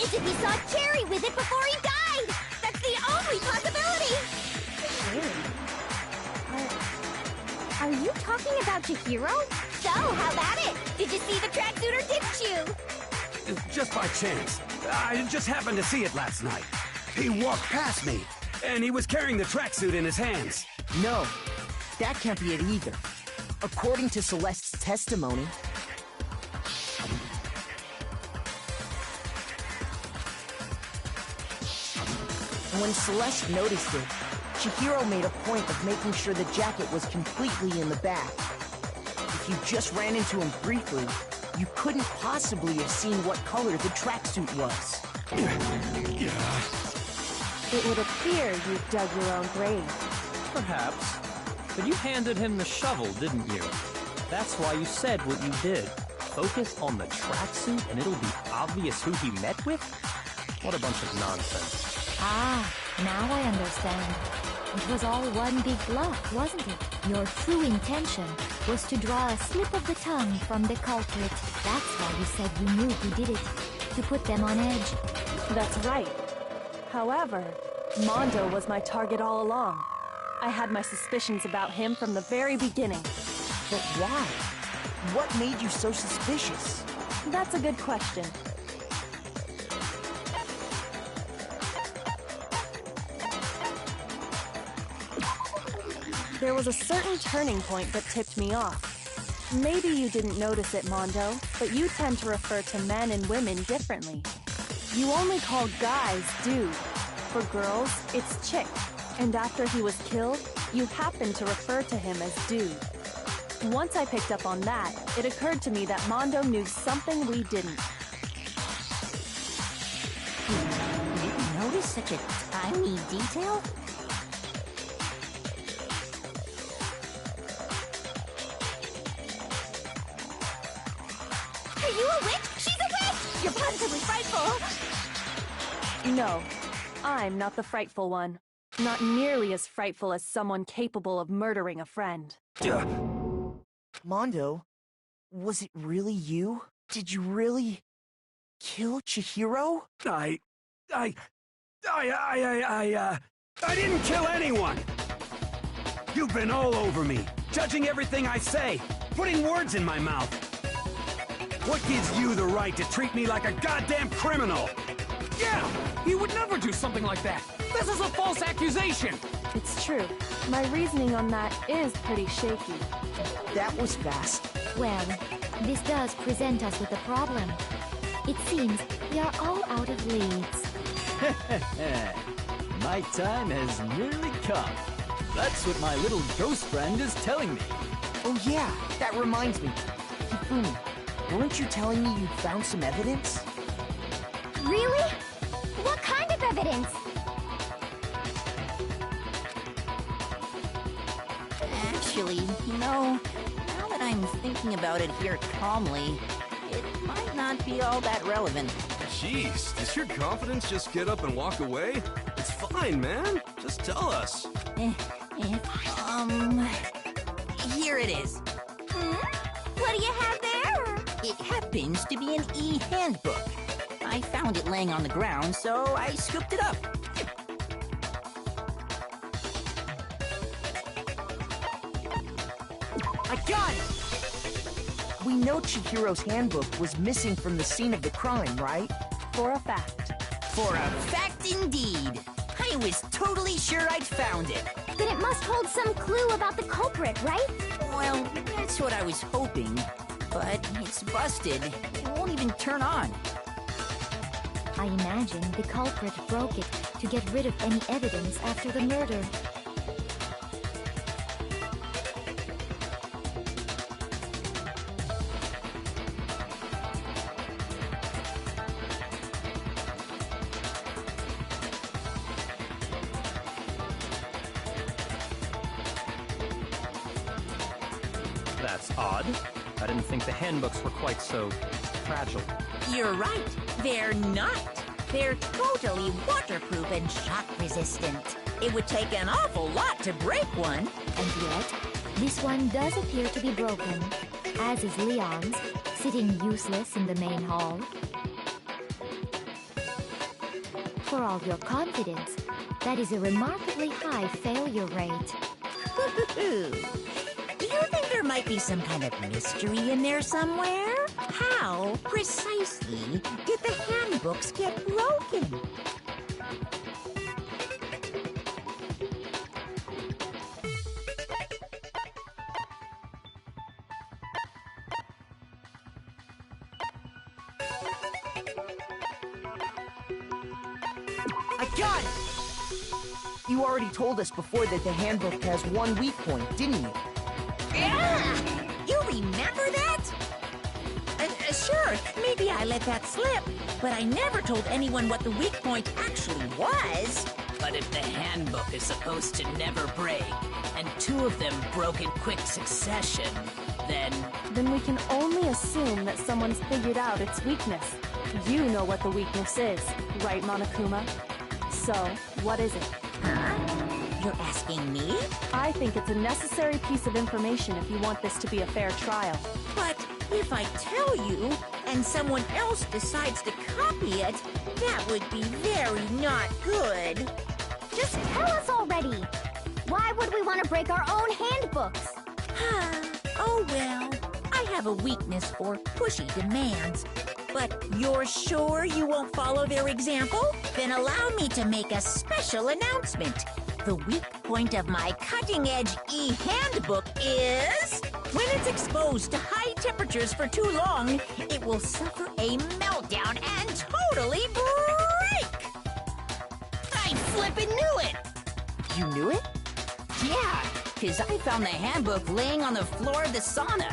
is if he saw Cherry with it before he died! That's the only possibility! Are you talking about Chihiro? So, how about it? Did you see the tracksuit or didn't you? Just by chance. I just happened to see it last night. He walked past me, and he was carrying the tracksuit in his hands. No, that can't be it either. According to Celeste's testimony, when Celeste noticed it, Chihiro made a point of making sure the jacket was completely in the bag. If you just ran into him briefly, you couldn't possibly have seen what color the tracksuit was. It would appear you dug your own grave. Perhaps. But you handed him the shovel, didn't you? That's why you said what you did. Focus on the tracksuit and it'll be obvious who he met with? What a bunch of nonsense. Ah, now I understand. It was all one big bluff, wasn't it? Your true intention was to draw a slip of the tongue from the culprit. That's why you said you knew who did it. to put them on edge. That's right. However, Mondo was my target all along. I had my suspicions about him from the very beginning. But why? What made you so suspicious? That's a good question. There was a certain turning point that tipped me off. Maybe you didn't notice it, Mondo, but you tend to refer to men and women differently. You only call guys dude. For girls, it's chick. And after he was killed, you happen to refer to him as dude. Once I picked up on that, it occurred to me that Mondo knew something we didn't. You didn't notice such a tiny detail? Are you a witch? She's a witch! You're positively frightful! No, I'm not the frightful one. Not nearly as frightful as someone capable of murdering a friend. Mondo, was it really you? Did you really kill Chihiro? I didn't kill anyone! You've been all over me, judging everything I say, putting words in my mouth. What gives you the right to treat me like a goddamn criminal? Yeah! He would never do something like that! This is a false accusation! It's true. My reasoning on that is pretty shaky. That was fast. Well, this does present us with a problem. It seems we are all out of leads. My time has nearly come. That's what my little ghost friend is telling me. Oh yeah, that reminds me. Hifumi, weren't you telling me you'd found some evidence? Really? What kind of evidence? Actually, you know, now that I'm thinking about it here calmly, it might not be all that relevant. Jeez, does your confidence just get up and walk away? It's fine, man. Just tell us. Here it is. What do you have there? It happens to be an e-handbook. I found it laying on the ground, so I scooped it up. I got it! We know Chihiro's handbook was missing from the scene of the crime, right? For a fact. For a fact indeed. I was totally sure I'd found it. Then it must hold some clue about the culprit, right? Well, that's what I was hoping. But it's busted. It won't even turn on. I imagine the culprit broke it to get rid of any evidence after the murder. That's odd. I didn't think the handbooks were quite so fragile. You're right. They're not. They're totally waterproof and shock resistant. It would take an awful lot to break one. And yet, this one does appear to be broken, as is Leon's, sitting useless in the main hall. For all your confidence, that is a remarkably high failure rate. Do you think there might be some kind of mystery in there somewhere? How precisely did the handbooks get broken? I got it! You already told us before that the handbook has one weak point, didn't you? Yeah! You remember that? Sure, maybe I let that slip, but I never told anyone what the weak point actually was. But if the handbook is supposed to never break, and two of them broke in quick succession, then we can only assume that someone's figured out its weakness. You know what the weakness is, right, Monokuma? So, what is it? Huh? You're asking me? I think it's a necessary piece of information if you want this to be a fair trial. But if I tell you, and someone else decides to copy it, that would be very not good. Just tell us already. Why would we want to break our own handbooks? Oh well, I have a weakness for pushy demands. But you're sure you won't follow their example? Then allow me to make a special announcement. The weak point of my cutting-edge e-handbook is... when it's exposed to high temperatures for too long, it will suffer a meltdown and totally break! I flippin' knew it! You knew it? Yeah, 'cause I found the handbook laying on the floor of the sauna.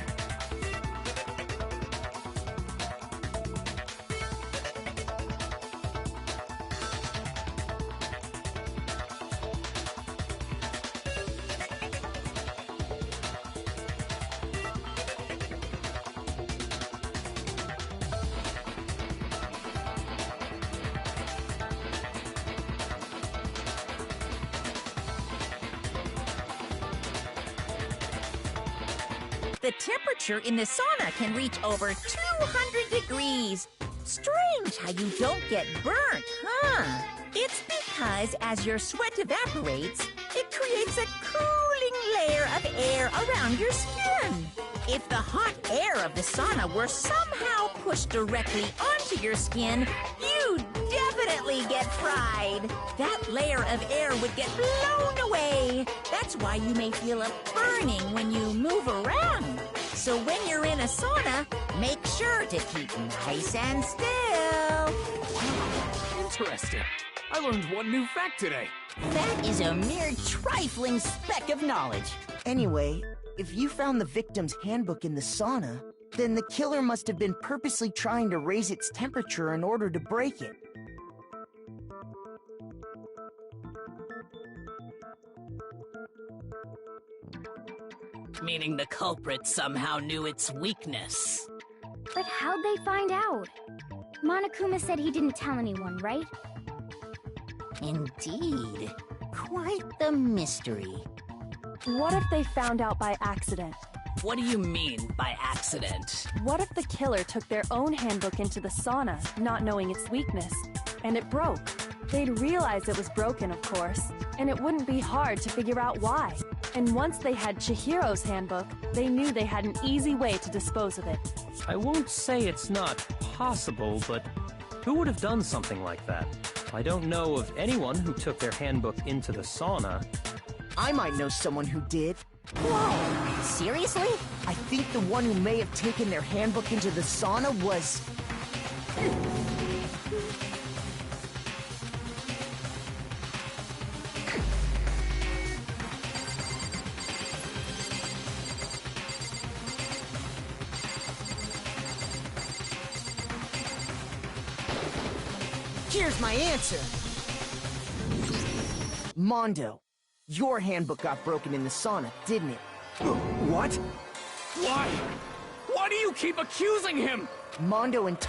The temperature in the sauna can reach over 200 degrees. Strange how you don't get burnt, huh? It's because as your sweat evaporates, it creates a cooling layer of air around your skin. If the hot air of the sauna were somehow pushed directly onto your skin, you'd definitely get fried. That layer of air would get blown away. That's why you may feel a burning when you move around. So when you're in a sauna, make sure to keep nice and still. Interesting. I learned one new fact today. That is a mere trifling speck of knowledge. Anyway, if you found the victim's handbook in the sauna, then the killer must have been purposely trying to raise its temperature in order to break it. Meaning the culprit somehow knew its weakness. But how'd they find out? Monokuma said he didn't tell anyone, right? Indeed. Quite the mystery. What if they found out by accident? What do you mean by accident? What if the killer took their own handbook into the sauna, not knowing its weakness, and it broke? They'd realize it was broken, of course, and it wouldn't be hard to figure out why. And once they had Chihiro's handbook, they knew they had an easy way to dispose of it. I won't say it's not possible, but who would have done something like that? I don't know of anyone who took their handbook into the sauna. I might know someone who did. Whoa! Seriously? I think the one who may have taken their handbook into the sauna was... Here's my answer! Mondo, your handbook got broken in the sauna, didn't it? What? Why? Why do you keep accusing him? Mondo and